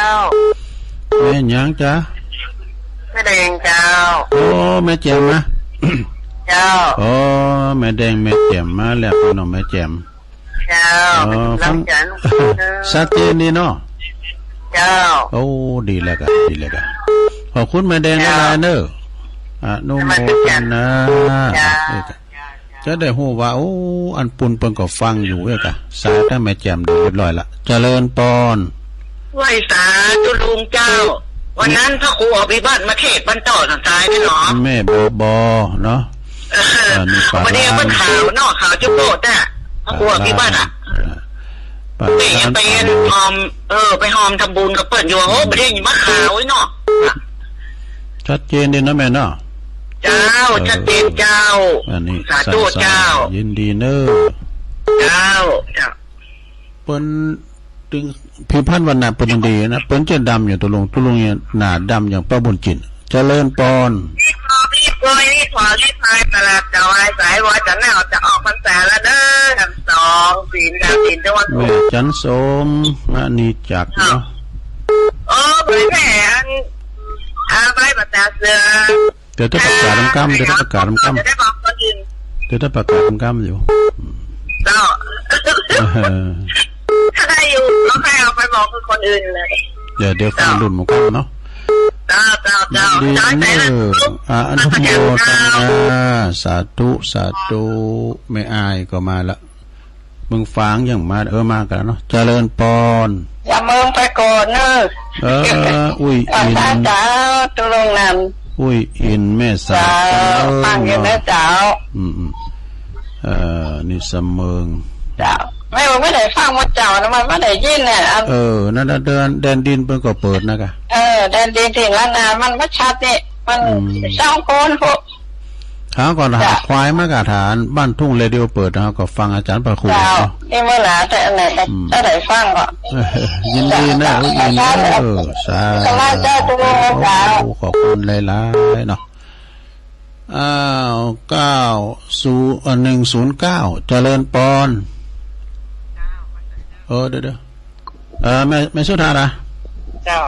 A: แม่ยังจ้ะ
B: แม่แดงเจ้า
A: โอ้แม่แจ่มนะ
B: เจ้า
A: โอ้แม่แดงแม่แจ่มมาแล้วพี่น้องแม่แจ่ม
B: เจ้าฟัง
A: ชัดเจนนี่เนาะ
B: เจ้า
A: โอ้ดีแล้วกันขอบคุณแม่แดงหลายเนอะนุ่มโมกันนะจะได้หูว่าโอ้อันปุ่นเปิ่นก็ฟังอยู่เอ้กะสายถ้าแม่แจ่มเรียบร้อยละเจริญปอน
B: ไหว้สาธุลุงเจ้าวันนั้นพระครูอภิบาลมาเทศบรรต่อทางซ้ายพี่น้อง
A: แม่บอเนาะ
B: วันนี้มันข่าวนอกข่าวจุ๊บโบดน่ะพระครูอภิบาลไปหอมไปหอมทำบุญกับเปิ่นอยู่โอ้ประเด็นมาข่าวไว้เนาะ
A: ชัดเจนดีนะแม่เนาะ
B: เจ้าชัดเจนเจ้า
A: อันนี้
B: สาธุเจ้า
A: ยินดีเนอะ
B: เจ้า
A: เปิ้นถึงพิพันธ์วันน่ะเป็นดีนะเปิ้นจะดำอย่างตุลุงเนี่ยหนาดำอย่างป้าบุญจิตเจริญปอน
B: รีบพายตลาดเจ้าไอ้สายว่าจะแนวจะออกพรรษาแล้วเด้อทั้งสองศีลจังหวัด
A: แม่จันสมมานี่จักเนาะ
B: แม่ใบบัตรตาเสือ
A: เดี๋ยวจะประกาศกำจะได้ประกาศกำ
B: จะได้บอกคนอื่น
A: เดี๋ยวจะประกาศกำอยู่
B: เจ้าถ้าได้อยู่ก็ให้เอาไปบอกคือคนอื่นเลย
A: เดี๋ยวฟังรุ่นหมู่กันเนาะดีเนออนุโมทนาสาธุไม่อายก็มาละมึงฟังอย่างมามากันเนาะเจริญปอน
B: อย่าเมืองไปก่อนเน
A: อะอุ้ยอิน
B: ตุลงน
A: อุ้ยอินแม่สาว
B: ฟังอย่างแม่สาว
A: นี่เสมิง
B: เจ้าไม่ได้ฟังว่าเจ้านะมันไม่ได้ยินเนี่ย
A: นั่นแดนดินเพิ่นก็เปิดนะกะ
B: แดนดินที่ล้านนามันไม่ชัดเนี่ยมันช่างโคนพวก
A: หาก่อนหาควายมากะฐานบ้านทุ่งเรดิโอเปิดนะครับก็ฟังอาจารย์ประคุณ
B: นี่เมื่อไหร่แต่ไหนจะได้ฟังก็
A: ยินดีนะยินดีสาธุขอบคุณหลายๆเนาะ109เจริญปอนเดี๋ยวแม่สุธาระ
B: เจ้า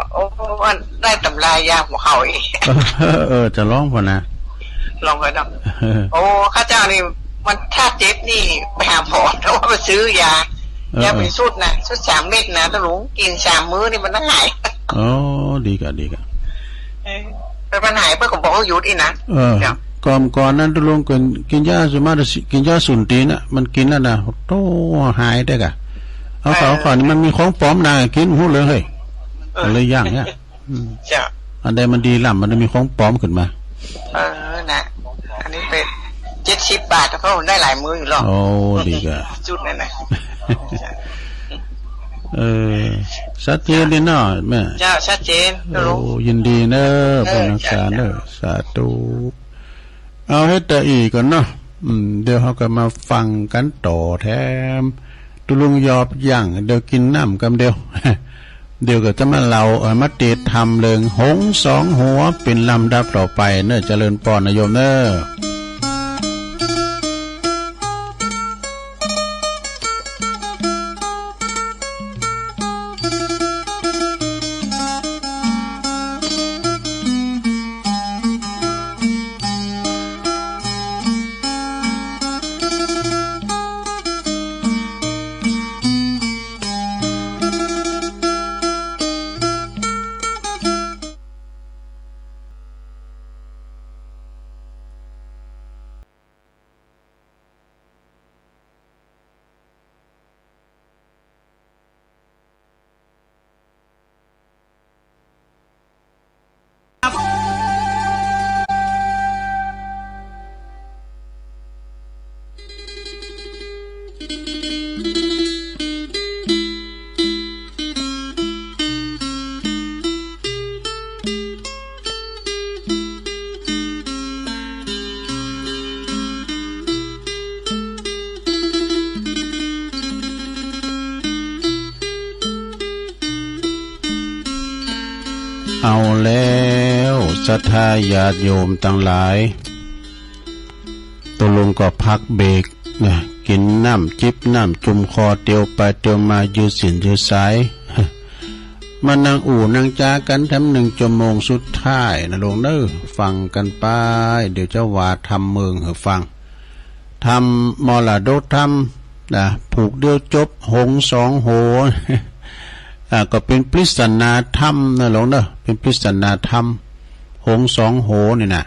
B: วันได้ตำรายาหัวเข่าอีก
A: จะร้องพอนะ
B: ลองไปดับข้าเจ้านี่มันถ้าเจ็บนี่ไปหาหมอแล้วว่าไปซื้อยาไปสุดนะสุด3 เม็ดนะตะลุงกิน3 มื้อนี่มันหาย
A: ดีกะ
B: ไปปัญหาเพื่อผมบอกว่าหยุดอีนะ
A: ก่อนนั้นตะลุงกินยาสมาร์กินยาสุนตีนมันกินแล้วนะโตหายได้กะเอาก่อนมันมีของปลอมนากินหูเลยเฮ้ยเลยย่างเนี่ยอันใดมันดีล่ะมันจะมีของปลอมขึ้นมา
B: นะอันนี้เป็น70 บาทเพราะผมได้หลายมื้ออยู่หรอก
A: ดีกะ
B: จุดนั่นนะ
A: ชัดเจนเลยเนาะแม่
B: เจ้าชัดเจน
A: ยินดีเนอะเป็นนักษาเนอะสาธุเอาให้แต่อีกก่อนเนาะเดี๋ยวเขาก็มาฟังกันต่อแถมตุลุงยอบอย่างเดี๋ยวกินน้ำกันเดี๋ยวก็จะมาเล่ามาเตดทำเริงหง2 หัวเป็นลำดับต่อไปเนอะเจริญปอนโยมเนอะ ศรัทธาญาติโยมทั้งหลายตัวลุงก็พักเบรกนะกินน้ำจิบน้ำจุ่มคอเตียวไปเตียวมายืดสินยืดสายมานั่งนั่งจากันทำ1 ชั่วโมงสุดท้ายนะลุงเด้อฟังกันไปเดี๋ยวเจ้าว่าทำเมืองให้ฟังทำมรดกทำนะผูกเดียวจบหง2 โหก็เป็นปริศนาธรรมนะลุงเด้อเป็นปริศนาธรรมหง2 โหนี่นะ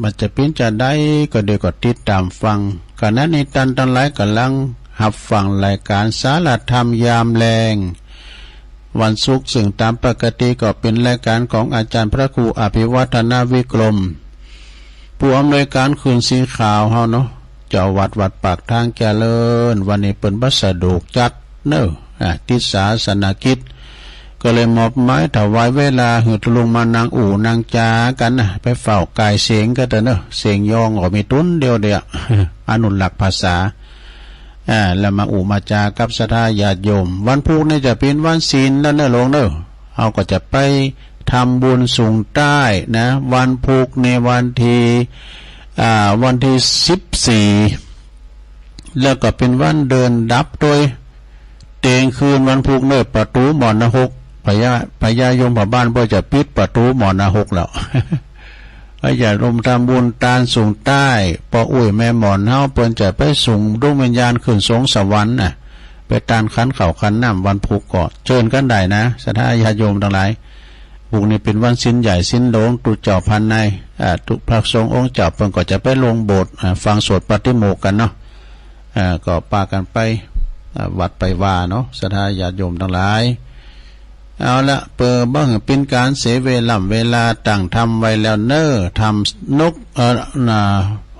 A: มันจะเป็นจะได้ก็เดี๋ยวก็ติดตามฟังขณะนี้ท่านทั้งหลายกำลังหับฟังรายการสารธรรมยามแลงวันศุกร์ซึ่งตามปกติก็เป็นรายการของอาจารย์พระครูอภิวัฒนาวิกรมผู้อำนวยการคืนสีขาวเฮาเนาะเจ้าวัดปากทางเจริญวันนี้เปิ้นบ่สะดวกจัดเน้อติดศาสนกิจก็เลยมอบหมายถวายเวลาหืดลงมานั่งนั่งจากันนะไปเฝ้ากายเสียงก็เถอะเนอะเสียงยองก็มีตุ้นเดียวอนุรักษ์ภาษาแล้วมามาจากับศรัทธาญาติโยมวันพุธนี่จะเป็นวันศีลแล้วเนอะหลวงเนอะเราก็จะไปทำบุญสูงใต้นะวันพุธในวันที่14แล้วก็เป็นวันเดินดับโดยเตียงคืนวันพุธเนอะประตูหมอนหกพญายมพ่อบ้านเพื่อจะปิดประตูหมอนหกแล้วพญารมทำบุญตานสูงใต้ปออุ้ยแม่หมอนเฮาเปิ้นจะไปส่งดวงวิญญาณขึ้นสงสวรรค์น่ะไปตานขันเขาขันน้ำวันพุธก็เชิญกันได้นะศรัทธาญาติโยมทั้งหลายพุธนี้เป็นวันศีลใหญ่ศีลหลวงตุเจ้าพันในทุกพระสงฆ์องค์เจ้าเปิ้นก็จะไปลงโบสถ์ฟังสวดปฏิโมกข์กันเนาะก็ปากันไปวัดไปว่าเนาะศรัทธาญาติโยมทั้งหลายเอาละเปิดบ้างเป็นการเสียเวลาต่างทำไว้แล้วเนอทำนก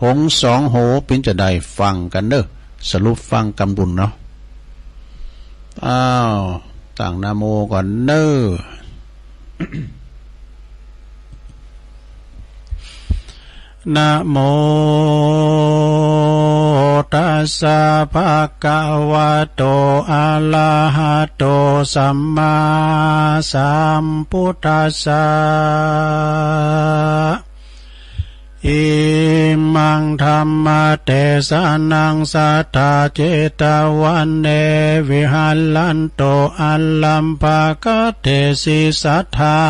A: หง2 โหเป็นจะได้ฟังกันเนอสรุปฟังกำบุญเนาะต่างนะโมก่อนเนอนะโมตัสสะภะคะวะโตอะระหะโตสัมมาสัมพุทธัสสะอิมังธัมมะเทสานังสัทธาเจตวันเนวิหัลลันโตอัลลัมภะกะเทสิสัทธา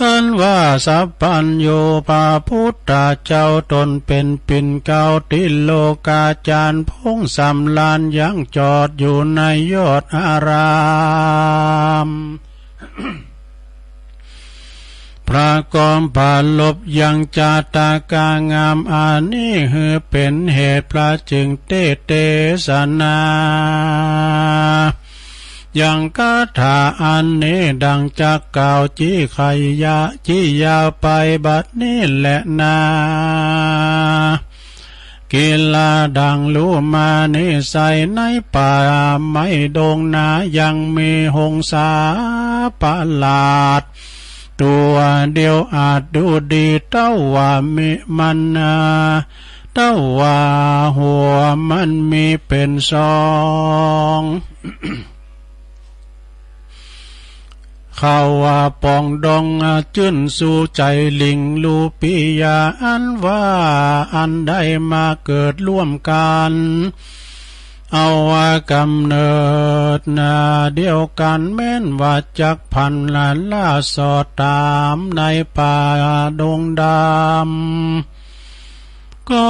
A: อันว่าสัพพัญโยพระพุทธเจ้าตนเป็นปิ่นเก้าติโลกาจารย์พงสำลานยังจอดอยู่ในยอดอารามพระกอมผาลบยังจาตากางามอานี้หือเป็นเหตุพระจึงเตสนายังคาถาอันนี้ดังจากกล่าวจี้ไขยะจี้ยาวไปบัดนี้แหละนากีฬาดังรู้มานิสัยในป่าไม่ดงนายังมีหงสาประหลาดตัวเดียวอาจดูดีเต้าว่ามิมันเต้าว่าหัวมันมีเป็นสองเขาว่าปองดองจื้นสู่ใจลิงลูปิยาอันว่าอันได้มาเกิดร่วมกันเอาว่ากำเนิดเดียวกันแม้นว่าจักพันล่าสอดตามในป่าดงดำก็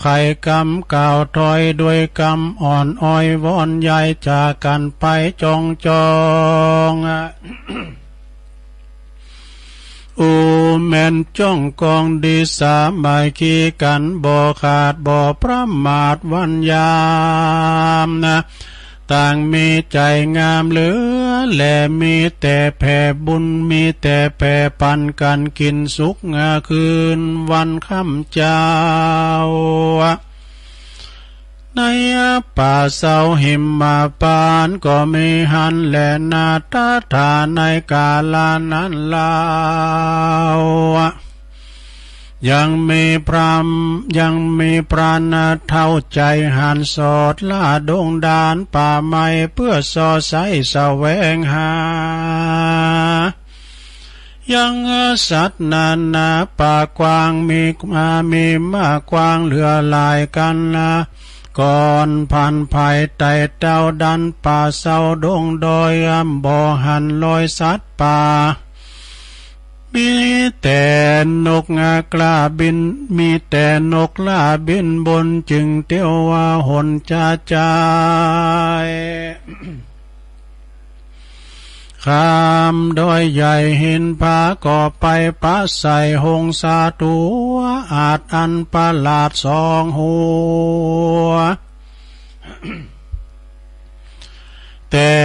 A: ไข่กำก่าวถอยด้วยกำอ่อนอ้อยวอนใหญ่จากกันไปจองแม่นจ้องกองดีสามัคคีกันบ่ขาดบ่ประมาทวันยามต่างมีใจงามเหลือและมีแต่แผ่บุญมีแต่แผ่ปันกันกินสุขคืนวันค่ำเจ้าในป่าเสาหิมมาปานก็มีหันและนาตาฐานในกาลานั้นลาวยังมีพระนาเท่าใจหันสอดล่าดงดานป่าไม้เพื่อสอใสแสวงหา ยังสัตว์นานาป่ากวางมีมากกวางเหลือหลายกันนะก่อนผ่านภัยไต่เต้าดันป่าเศร้าดงดอยบ่อหันลอยสัตว์ป่ามีแต่นกกล้าบินมีแต่นกล้าบินบนจึงเตียวว่าหนจะใจข้ามดอยใหญ่เห็นผาก่อไปปะใส่หงสาตัวอาจอันประหลาดสองหัว แต่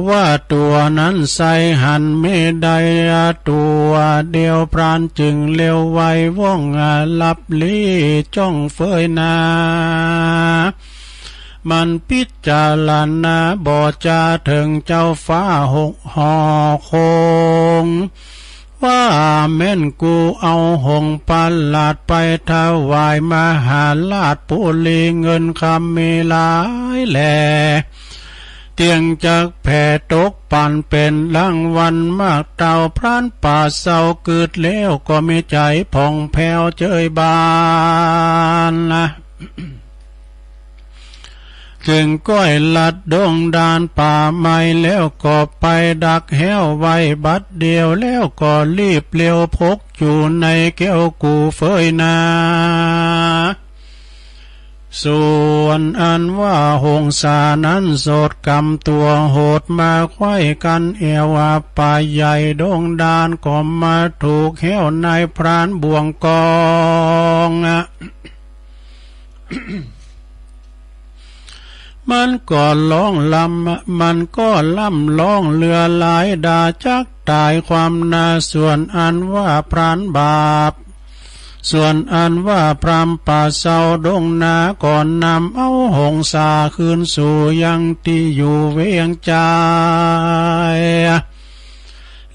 A: ว่าตัวนั้นใส่หันไม่ได้ตัวเดียวพรานจึงเลี้ยวไว้ว่องลับลี้จ้องเฟยนามันพิจารณาบ่จะถึงเจ้าฟ้าหกหอคงว่าแม่นกูเอาหงปันลาดไปถวายมหาลาดปุลีเงินคำมีหลายแหล่เตียงจากแผ่ตกปั่นเป็นรางวัลมากเต่าพรานป่าเศร้าเกิดแล้วก็มีใจผ่องแผ้วเจยบานนะจึงก้อยลัดดงดานป่าไม้แล้วก็ไปดักแห้วไว้บัดเดียวแล้วก็รีบเลี้ยวพกอยู่ในแก้วกูเฟยนาส่วนอันว่าหงสานั้นโสดกำตัวโหดมาไขว้กันเอวป่าใหญ่ดงดานก็มาถูกแห้วนายพรานบ่วงกองมันก็ร้องลำมันก็ล่ำร้องเรือหลายดาจักตายความนาส่วนอันว่าพรานบาปส่วนอันว่าพรามป่าเศร้าดงนาก่อนนำเอาหงสาคืนสู่ยังที่อยู่เวียงใจ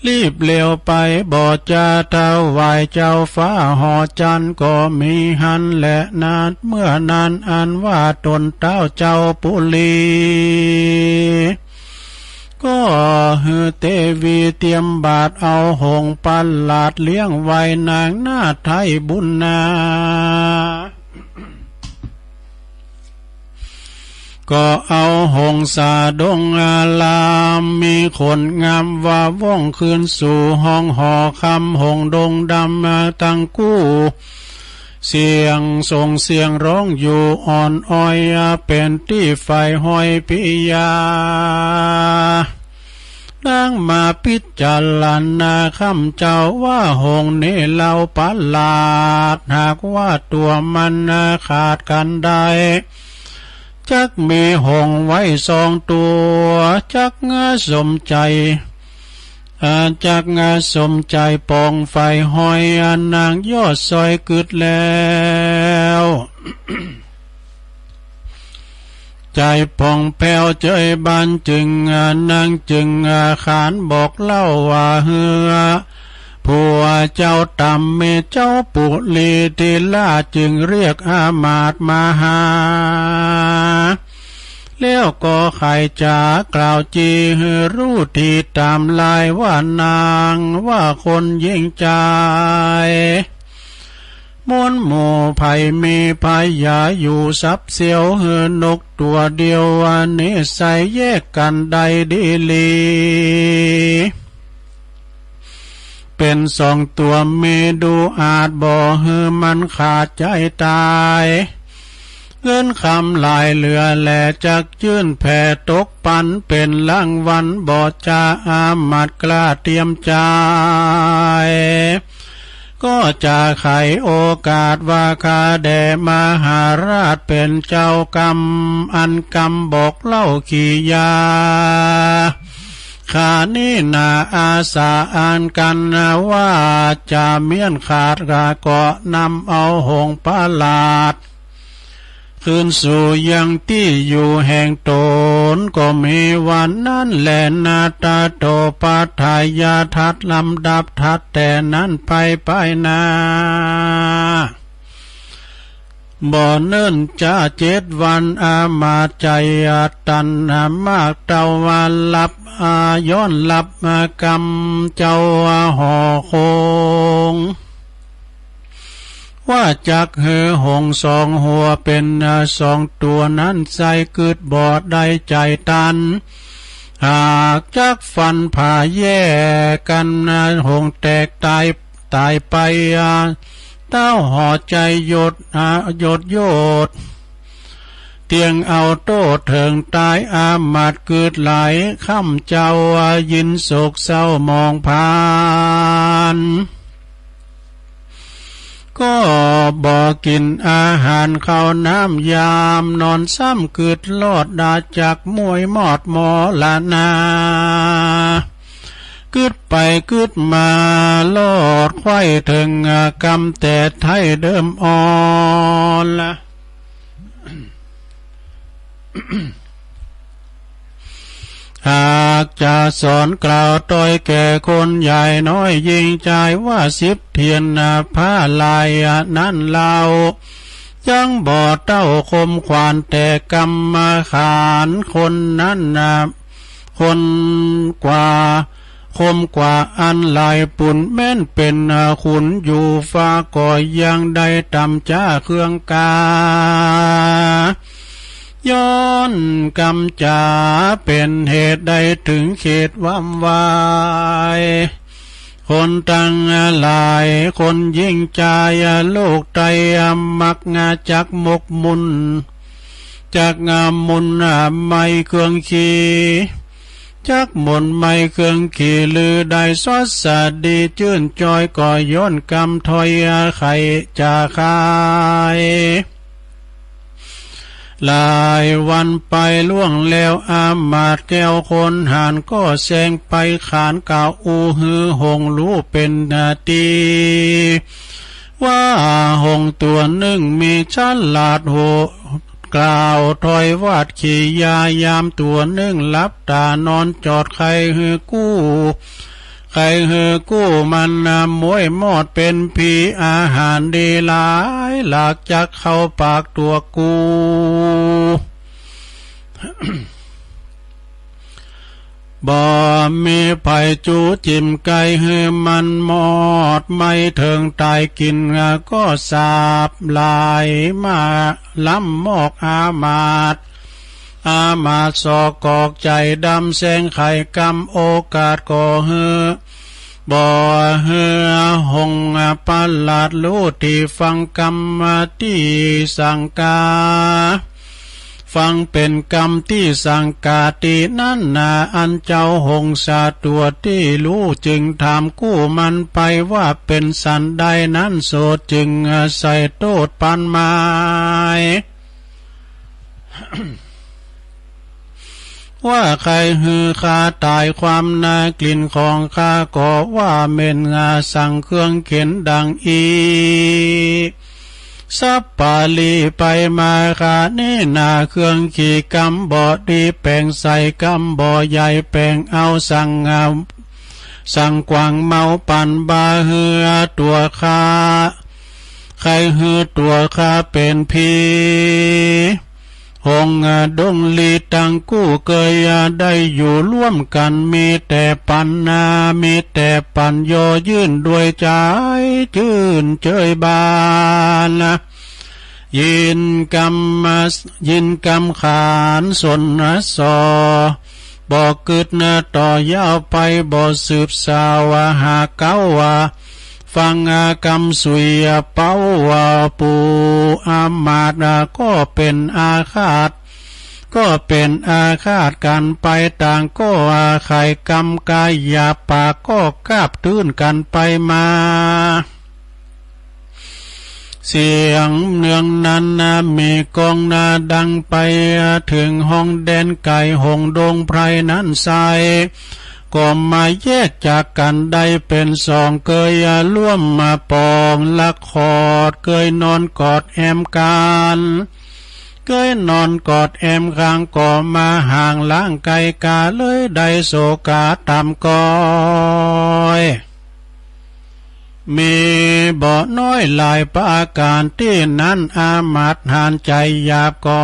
A: รีบเลี้ยวไปบ่จะถวายเจ้าฟ้าหอจันก็มีหันและนาดเมื่อนานอันว่าตนเต้าเจ้าปุลีก็ฮือเตวีเตรียมบาทเอาหงปันลาดเลี้ยงไว้นางหน้าไทยบุญนาก็เอาหงสาดงอาลามมีคนงามว่าว่องคืนสู่ห้องหอคำหงดงดำมาตั้งกู้เสียงส่งเสียงร้องอยู่อ่อนอ้อยเป็นที่ไฟห้อยพิยานั่งมาพิจารณาคำเจ้าว่าหงนี้เล่าประหลาดหากว่าตัวมันขาดกันได้จักมีหงไว้สองตัวจักงาสมใจจักงาสมใจปองไฟห้อยนางยอดซอยกึดแล้วใจผ่องแผ้วเจยบานจึงนางจึงขานบอกเล่าว่าเฮือผัวเจ้าตำเมเจ้าปุลีทีล่าจึงเรียกอามาตย์มาหาแล้วก็ใครจากล่าวจีรู้ที่ตามลายว่านางว่าคนยิ่งใจมวลหมู่ไผ่มีพายาอยู่ซับเสียวเหือนกตัวเดียววันนี้ใส่แยกกันได้ดีลีเป็นสองตัวเมดูอาจบ่ฮือมันขาดใจตายเงินคำลายเหลือแหลจักจื่นแผ่ตกปันเป็นรางวัลบ่จะอามัดกล้าเตรียมใจก็จะไขโอกาสว่าคาแด่มหาราชเป็นเจ้ากรรมอันกรรมบอกเล่าขี่ยาข้านี่นาอาสาอ่านกันว่าจะเมียนขาดก็นำเอาหงประหลาดคืนสู่ยังที่อยู่แห่งตนก็มีวันนั้นแหละนาตาโตปัฏฐายาทัดลำดับทัดแต่นั้นไปนา บ่เนิ่นจะ7 วันอามาใจตันมากเต้าวันลับย้อนลับกรรมเจ้าห่อคงว่าจักหง2 หัวเป็น2 ตัวนั้นใจกึดบอดได้ใจตันหากจักฟันผ่าแย่กันหงแตกตายไปเต้าห่อใจหยดโยดเตียงเอาโต้เถิงตายอามาดเกิดไหลค่ำเจ้ายินโศกเศร้ามองผ่านก็บ่กินอาหารข้าวน้ำยามนอนซ้ำเกิดลอดดาจากมวยมอดหมอละนากึดไปกึดมาลอดไข่ถึงกำแต่ไทยเดิมอ่อนละ หากจะสอนกล่าวต้อยแก่คนใหญ่น้อยยิ่งใจว่า10 เทียนผ้าลายนั้นเล่ายังบ่เต้าคมขวานแต่กรรมขานคนนั้นคนกว่าคมกว่าอันลายปุ่นแม่นเป็นขุนอยู่ฟ้าก่อยังได้ตำจ้าเครื่องกาย้อนกำจาเป็นเหตุใดถึงเขตวำวายคนตั้งหลายคนยิ่งใจโลกไตมักงาจักมกมุนจักงามมุนไม่เครื่องขี่จักมนไม่เครื่องขี่ลือได้สวัสดีชื่นจอยก่อย้อนกำถอยไข่จะขายหลายวันไปล่วงแล้วอามาดแก้วคนหานก็แซงไปขานกล่าวฮือหงรู้เป็นนาทีว่าหงตัวหนึ่งมีชั้นลาดโหกล่าวถอยวาดขี่ยายามตัวหนึ่งลับตานอนจอดใครฮือกู้มันมวยมอดเป็นผีอาหารดีหลายหลากจักเข้าปากตัวกู บ่มีไผจูจิ้มไก่ฮือมันมอดไม่เถิงตายกินก็สาบลายมาล้ำมอกอามาดสอกอกใจดำแสงไข่กำโอกาสก่อฮือบ่เฮือหงประหลาดรู้ที่ฟังกรรมที่สังกาฟังเป็นกรรมที่สังกาตินั้นอันเจ้าหงสาตัวที่รู้จึงถามกู้มันไปว่าเป็นสันใดนั้นโสดจึงใส่โทษปันไม้ ว่าใครฮือคาตายความนากลิ่นของข้าก็ว่าเม่นงาสั่งเครื่องเข็นดังอีสับปาลีไปมาคานี่นาเครื่องขี่กำบ่อดีแปลงใส่กำบ่อใหญ่แปลงเอาสั่งกวางเมาปั่นบาเฮือตัวข้าใครฮือตัวข้าเป็นพีหงดงลีตังกู้เกยได้อยู่ร่วมกันมีแต่ปันมีแต่ปันโยยื่นด้วยใจชื่นเจยบานยินกำขานสนสอบ่กึดต่อยาวไปบ่สืบสาวหาเก้าฟังกำสุยเป้าปูอามาดก็เป็นอาฆาตกันไปต่างก็ไข่กำกายหยาปากก็กาบตื้นกันไปมาเสียงเนืองนั้นมีกองดังไปถึงห้องแดนไก่หงดงไพรนั้นใสก็มาแยกจากกันได้เป็นสองเกยร่วมมาปองละคอดเกยนอนกอดแอมกันเกยนอนกอดแอมข้างก็มาห่างล้างไกลกาเลยได้โศกาตามกอยมี บ่น้อยหลายประการที่นั้นอามาตย์หานใจหยาบก็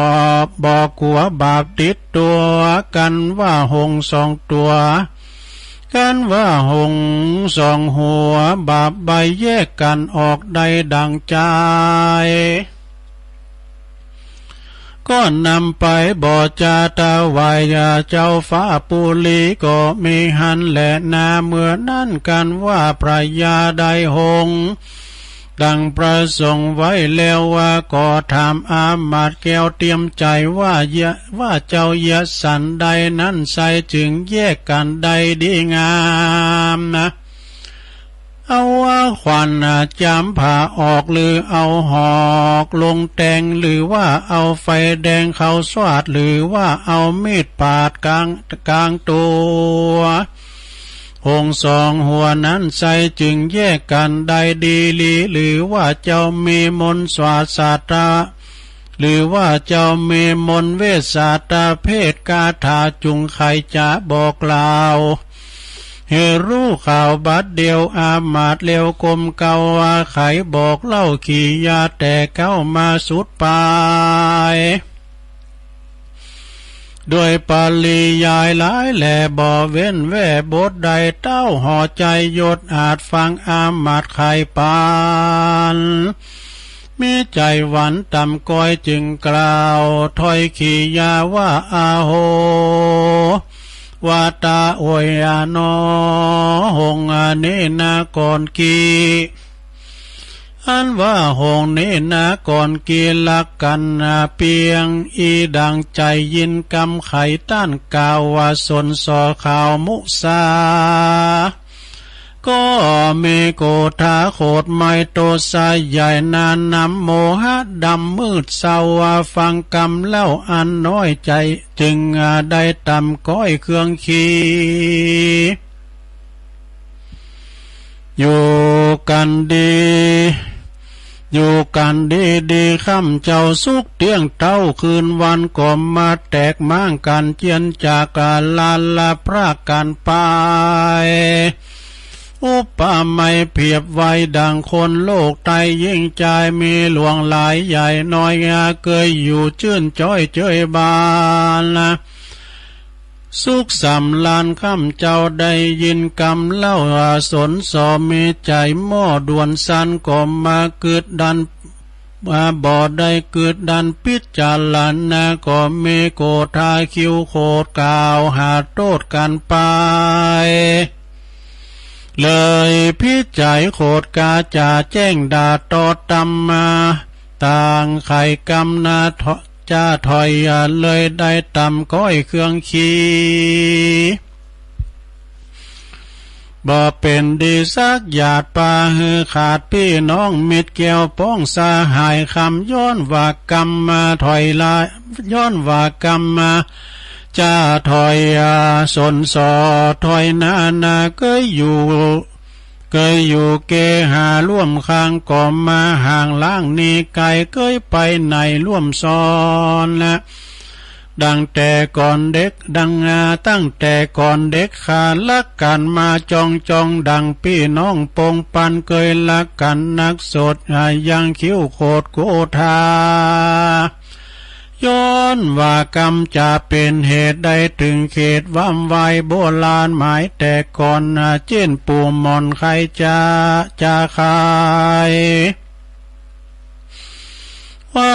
A: บ่กลัวบาปติดตัวกันว่าหงสองตัวกันว่าหงสองหัวบาปใบแยกกันออกได้ดังใจก็นำไปบ่จาตาวายาเจ้าฟ้าปุลีก็มีหันแหละนาเมื่อนั้นกันว่าพระยาได้หงดังประสงค์ไว้แล้วว่าก็ถามอามาตย์แก้วเตรียมใจว่าเจ้ายะสันใดนั้นใส่จึงแยกกันได้ดีงามนะเอาว่าขวัญจำผ่าออกหรือเอาหอกลงแตงหรือว่าเอาไฟแดงเข้าสวาดหรือว่าเอามีดปาดกลางตัวหงสองหัวนั้นใส่จึงแยกกันได้ดีลีหรือว่าเจ้ามีมนต์สวาสาตาหรือว่าเจ้ามีมนต์เวสสาตาเพศกาถาจุงใครจะบอกกล่าวเฮรู้ข่าวบัดเดียวอามาตย์เลียวกลมเกาว่าไขบอกเล่าขี่ยาแต่เก้ามาสุดปลายด้วยปริยายหลายแหล่บ่เว้นแว่บทใดเต้าห่อใจยศอาจฟังอามาตย์ไขปานมีใจหวันต่ำก้อยจึงกล่าวถ้อยขี่ยาว่าอาโหวาตาโอยานอหงเนนาก่อนกีอันว่าหงเนนาก่อนกีลักกันเปียงอีดังใจยินกำไขต้านกาวว่าสนสอข่าวมุสาก็เมโกธาโคดไมโตสายใหญ่นานนำโมหะดำมืดเศร้าฟังกรรมเล่าอันน้อยใจจึงได้ต่ำก้อยเครื่องขีอยู่กันดีค่ำเจ้าสุขเตียงเต้าคืนวันก็มาแตกม้างกันเจียนจากกาลาลาพระกันไปอุปมาเพียบไว้ดังคนโลกไตยิ่งใจมีหลวงหลายใหญ่น้อยเกยอยู่ชื่นจ้อยเจยบานสุขสำลานค่ำเจ้าได้ยินกำเล่าสนสอมีใจหม้อด่วนสันก็มาเกิดดันบ่ได้เกิดดันพิจารณาก็มีโกธาคิวโคดกล่าวหาโทษกันไปเลยพิจัยโคดกาจะแจ้งด่าตอตำมาต่างไข่กำนาจะถอยเลยได้ตำก้อยเครื่องขี้บ่เป็นดีสักหยาดปาหือขาดพี่น้องมิตรเกี่ยวป้องสาหายคำย้อนว่ากรรมมาถอยลายย้อนว่ากรรมมาจะถอยสนสอถอยนาเกยอยู่เกหาร่วมข้างก่อมาห่างล่างนี้ไกลเกยไปในร่วมซ้อนนะดังแต่ก่อนเด็กตั้งแต่ก่อนเด็กขาลักกันมาจองดังพี่น้องปงปันเกยลักกันนักสดยังคิ้วโคดโกธาย้อนว่ากรรมจะเป็นเหตุใดถึงเขตว่ำไวโบราณหมายแต่ก่อนเจ้นปู่มอนใครจะขายว่า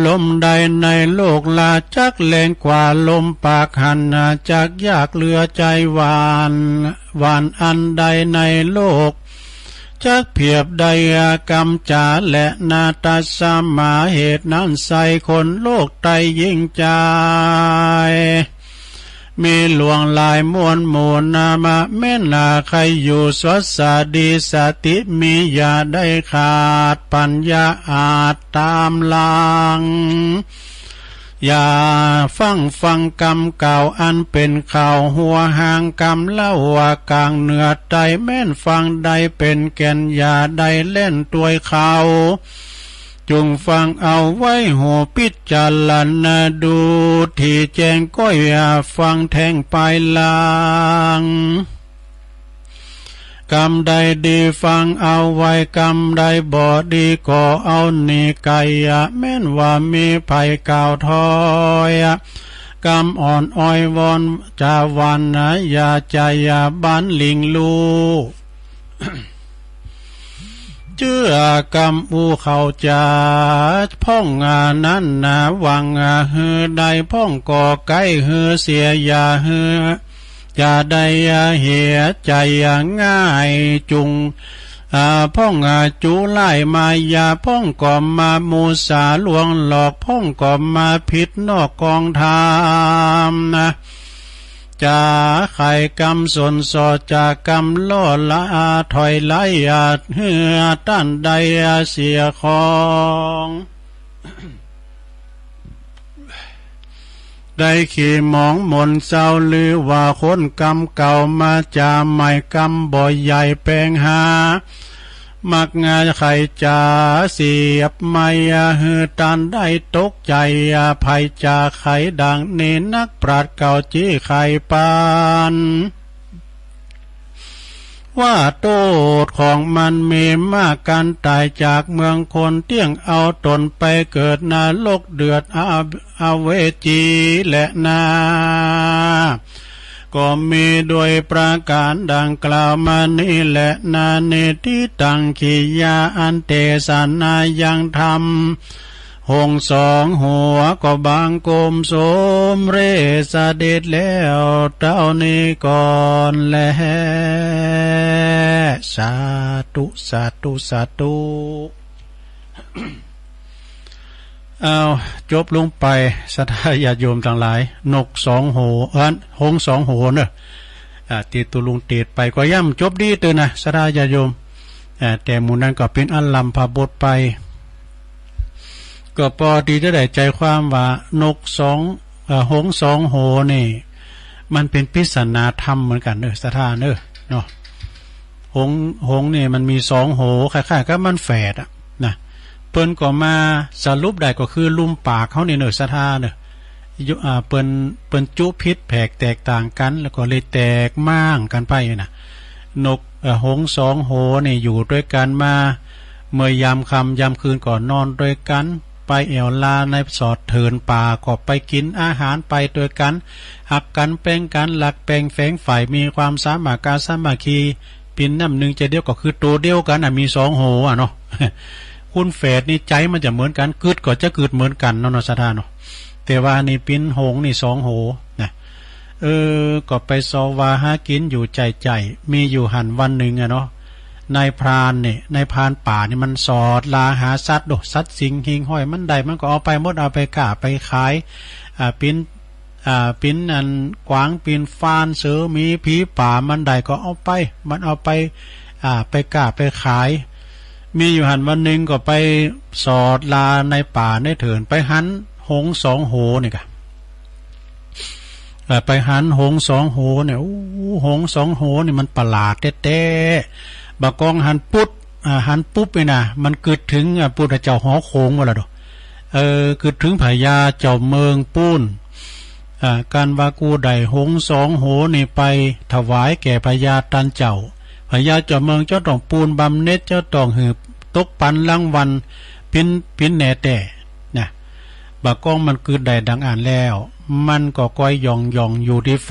A: ลมใดในโลกลาจักแรงกว่าลมปากหันจักยากเหลือใจหวานอันใดในโลกจักเพียบใดกรรมจาและนาตาสมาเหตุนั้นใส่คนโลกไตยิ่งใจมีหลวงลายมวลหมู่นามาแม่นาใครอยู่สวัสดีสติมีอย่าได้ขาดปัญญาอาจตามหลังอย่าฟังกรรมเก่าอันเป็นข่าวหัวหางกรรมเล่าว่ากลางเหนือใจแม่นฟังใดเป็นแก่นอย่าได้เล่นตัวเขาจงฟังเอาไว้หัวพิจารณาดูที่แจ้งก็อย่าฟังแทงไปลาง กรรมใดดีฟังเอาไว้กรรมใดบ่ดีก็เอานี่ไกแม้นว่ามีภัยกล่าวถอยกรรมอ่อนอ้อยวอนจาวันนะอย่าใจอย่าบันลิงลูเชื่อกรรมอูเขาจะพ่องงานั้นนะวังฮือใดพ่องก่อไก่ฮือเสียอย่าฮืออย่าได้เหียใจง่ายจุงพ่องจูไล่มายาพ่องก่อมามูสาลวงหลอกพ่องก่อมาผิดนอกกองทามนะจะไข่กรรมสนสอจากกรรมล่อละถอยไหลเหือต้านใดเสียของได้ขี่มองมนเศร้าลือว่าคนกรรมเก่ามาจาใหม่กรรมบ่อยใหญ่แปลงหามักงาไข่จ่าเสียบไม่ฮือตันได้ตกใจภัยจ่าไข่ดังเนนักปราดเก่าจี้ไข่ปานว่าโทษของมันมีมากการตายจากเมืองคนเตี้ยงเอาตนไปเกิดนรกเดือดอาเวจีและนาก็มีโดยประการดังกล่าวมานี้แหละนาเนติตังขียาอันเตสนายังธรรมหงสองหัวก็บางกลมโสมเรสเด็จแล้วเท่านี้ก่อนแลสาธุสาธุสาธุ เอาจบลงไปสัทธาญาติโยมทั้งหลายนกสองหัวหงสองหัวเนอะตีตุลุงเตดไปก็ย่ำจบดีเตือนนะสัทธาญาติโยมแต่หมู่นั้นก็เป็นอัลลัมพาบทไปก็พอดีจะได้ใจความว่านกสองหงสองหัวนี่มันเป็นปริศนาธรรมเหมือนกันเนอะสัทธาเนอะเนาะหงนี่มันมีสองหัวคล้ายๆกับมันแฝดอะนะเปิ้นก็มาสรุปได้ก็คือลุ่มปากเขาเนี่ยเนอะสัทธาเนอะเปิ้นจุพิษแผกแตกต่างกันแล้วก็เลยแตกม่างกันไปนะนกหงสองหัวนี่อยู่ด้วยกันมาเมื่อยามค่ำยามคืนก่อนนอนด้วยกันไปเอวลาในสอดเถินป่าก็ไปกินอาหารไปด้วยกันหักกันแป้งกันหลักแป้งแฝงฝ่ายมีความสามัคคีสามัคคีปินน้ำหนึ่งใจเดียวก็คือตัวเดียวกันมีสองหัวเนาะคุณเฟดนี่ใจมันจะเหมือนกันกึดก็จะกึดเหมือนกันเนาะสัทธาเนาะแต่ว่านี่ปินหงนี่สองหัวนะก็ไปสวาหากินอยู่ใจมีอยู่หันวันหนึ่งเนาะนายพรานเนี่ยนายพรานป่านี่มันสอดลาหาสัตว์สัตว์สิงหิงห้อยมันใดมันก็เอาไปหมดเอาไปกะไปขายปิ้นอันกวางปิ้นฟานเสือมีผีป่ามันใดก็เอาไปมันเอาไปไปกะไปขายมีอยู่หันวันหนึ่งก็ไปสอดลาในป่าในเถินไปหันหงสองโหนี่กะไปหันหงสองโหเนี่ยหงสองโหนี่มันประหลาดเต้บากองหันปุ๊บไปนะมันเกิดถึงพุทธเจ้าหอโขงว่าละดอกเกิดถึงพญาเจ้าเมืองปูนการวากูใดหงสองโหนี่ไปถวายแก่พญาตันเจ้าพญาเจ้าเมืองเจ้าต้องปูนบำเน็จเจ้าต้องหืบตกปันรางวัลพินแหน่แต่นะบากองมันเกิดใดดังอ่านแล้วมันก็ก้อยย่องอยู่ที่เฟ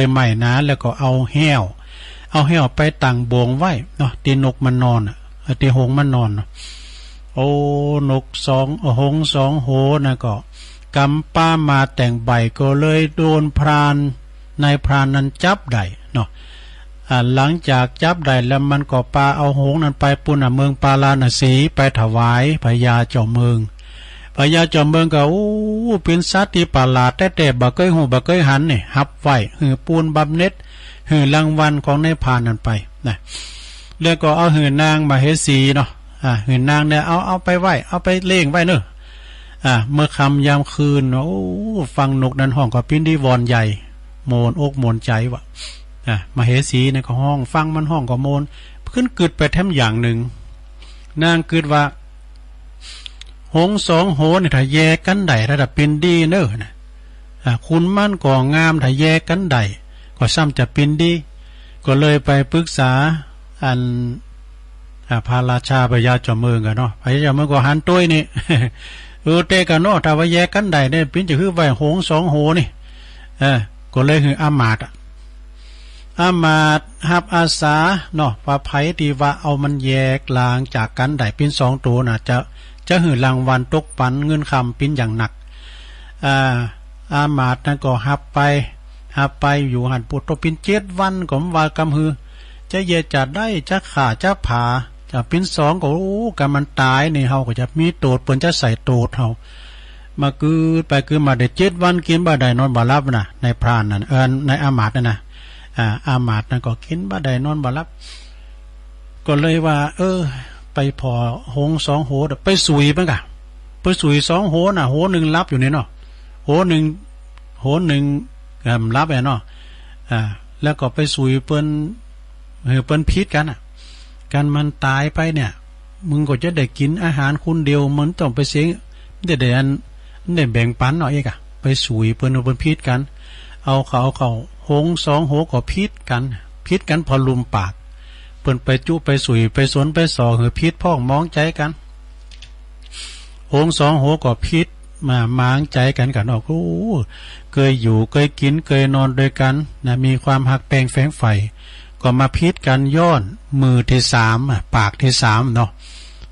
A: ยใหม่นะแล้วก็เอาแห้วไปตั้งโบงไว้เนาะตีนกมันนอนตีหงมันนอนโอ้นกหงสองโหนะก็กำป้ามาแต่งใบก็เลยโดนพรานนายพรานนั้นจับได้เนาะหลังจากจับได้แล้วมันก็ปาเอาหงนั้นไปปุณเมืองปาลาณสีไปถวายพญาเจ้าเมืองพญาเจ้าเมืองก็เป็นสัตว์ที่ประหลาดแต่บ่เคยหูบ่เคยหันนี่หับไว้หือปูนบำเน็จหือรางวัลของนายพรานนั้นไปนะแล้วก็เอาหือนางมาเฮสีเนาะหือนางเนี่ยเอาไปไว้เอาไปเลี้ยงไว้เนอะเมื่อค่ำยามคืนฟังนกนั้นห้องก็ปิ้นดีวอนใหญ่โมนอกโมนใจวะมาเฮสีในก็ห้องฟังมันห้องก็โมนขึ้นกึดไปแถมอย่างหนึ่งนางกึดว่าหงสองโหนี่ถ้าแยกกันใดระดับเป็นดีเนอะคุณมั่นก่องามถ้าแยกกันใดก็ซ้ำจะเป็นดี ก็เลยไปปรึกษาอันพระราชาพญาจอมเมืองกันเนาะพญาจอมเมืองก็หันตุ้ยนี่ เตกันเนาะถ้าว่าแยกกันได้เนี่ยปิ้นจะคือไว้หงสองโหนี่ก็เลยคืออามาตย์ฮับอาสาเนาะว่าไผที่ว่าเอามันแยกลางจากกันได้ปิ้นสองตัวน่ะจะหือรางวัลตกปันเงินคำปิ้นอย่างหนักอามาตย์นั่นก็ฮับไปอยู่หันปุตโตปิ้น7 วันก็ว่ากำฮือจะเยจัดได้จะขาจะผาจะปิ้นสองก็กันมันตายนี่เฮาก็จะมีโตดเปิ้นจะใส่โตดเฮามาคือมาได้7 วันกินบ่ได้นอนบ่หลับน่ะในพรานนั่นในอามาตย์นั่นน่ะอามาตย์นั่นก็กินบ่ได้นอนบ่หลับก็เลยว่าไปพอหงสองโหไปสุยมันกะไปสุยสองโหน่ะโหนึงรับอยู่นี่เนาะโหนึงรับแเนาะแล้วก็ไปสุยเปิ้นพิษกันกันมันตายไปเนี่ยมึงก็จะได้กินอาหารคุณเดียวมันต้องไปเสียได้แบ่งปันหน่อยอีกไปสุยเปิ้นพิษกันเอาหงสองโหก็พิษกันพอลุมปากเปิ้นไปจุไปสุยไปสวนไปสอหือพิษพ้องมองใจกันหงสองโหก็พิษมามางใจกันกันออกเคยอยู่เคยกินเคยนอนด้วยกันนะมีความหักแปลงแฝงใฝ่ก็มาพิษกันย้อนมือที่3ปากที่3เนาะ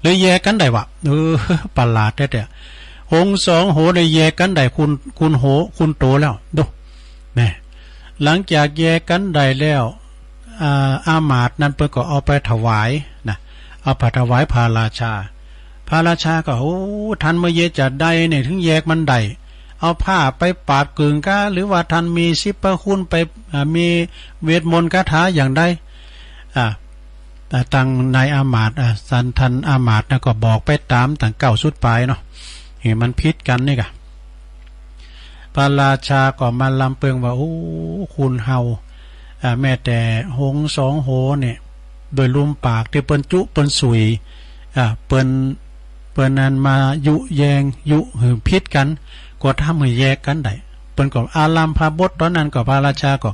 A: เลยแยกกันได้วะประหลาดแท้ๆหงสองโหได้แยกกันได้คุณโหคุณโตแล้วดูแม่หลังจากแยกกันได้แล้วอามาตย์นั้นเพิ่นก็เอาไปถวายนะเอาไปถวายพระราชาก็ท่านเมื่อเยจัดได้เนี่ยถึงแยกมันได้เอาผ้าไปปาดกึ่งกะหรือว่าท่านมีสิบพระคุณไปมีเวทมนต์คาถาอย่างใดตั้งนายอามาตย์ท่านอามาตย์นะก็บอกไปตามตั้ง9สุดปลายเนาะเห็นมันพิษกันนี่กะพระราชาก็มาลำเปิงว่าคุณเฮาแม้แต่หงสองโหเนี่ยโดยลุมปากที่เปิ้นจุเปิ้นสุยเปิ้นนั้นมายุแยงยุหือพิษกันก็ทำให้แยกกันได้เปิ้นก็อารัมภบทตอนนั้นก็พระราชาก็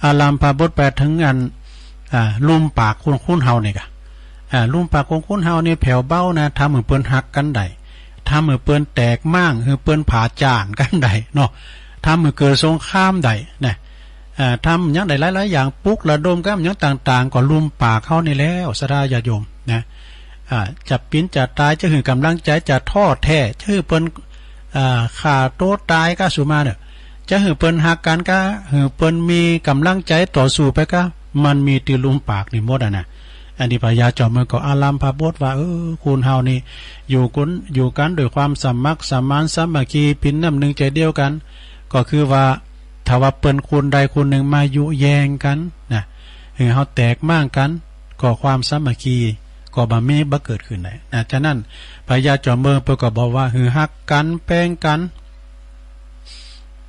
A: อารัมภบทไปถึงอันลุมปากคุณเฮานี่กะลุมปากคุณเฮานี่แผ่วเบ้านะทำให้เปิ้นหักกันได้ทำให้เปิ้นแตกมั่งให้เปิ้นผาจานกันได้เนาะทำให้เกิดสงครามได้นะทำอย่างใดหลายๆอย่างปุกระดมกันอย่างต่างๆก็ลุมปากเขานี่แล้วสดาญาโยมนะจะปิ้นจะตายจะหือกำลังใจจะท้อแท้จะหือเปิ้นขาโตตายก็สุมาเนี่ยจะหือเปิ้นหักกันก็หือเปิ้นมีกำลังใจต่อสู้ไปก็มันมีตีลุมปากนี่หมดนะอันนี้พญาจอมเมืองก็อารัมภบทว่าคุณเฮานี่อยู่กันด้วยความสมัครสมานสามัคคีเป็นน้ำหนึ่งใจเดียวกันก็คือว่าถ้าว่าเปิ้นคนใดคนหนึ่งมายุแยงกันนะหือเฮาแตกมั่งกันก็ความสามัคคีก็บ่เกิดขึ้นได้นะฉะนั้นพญาจอมเมืองเพิ่นก็บอกว่าหือฮักกันแป้งกัน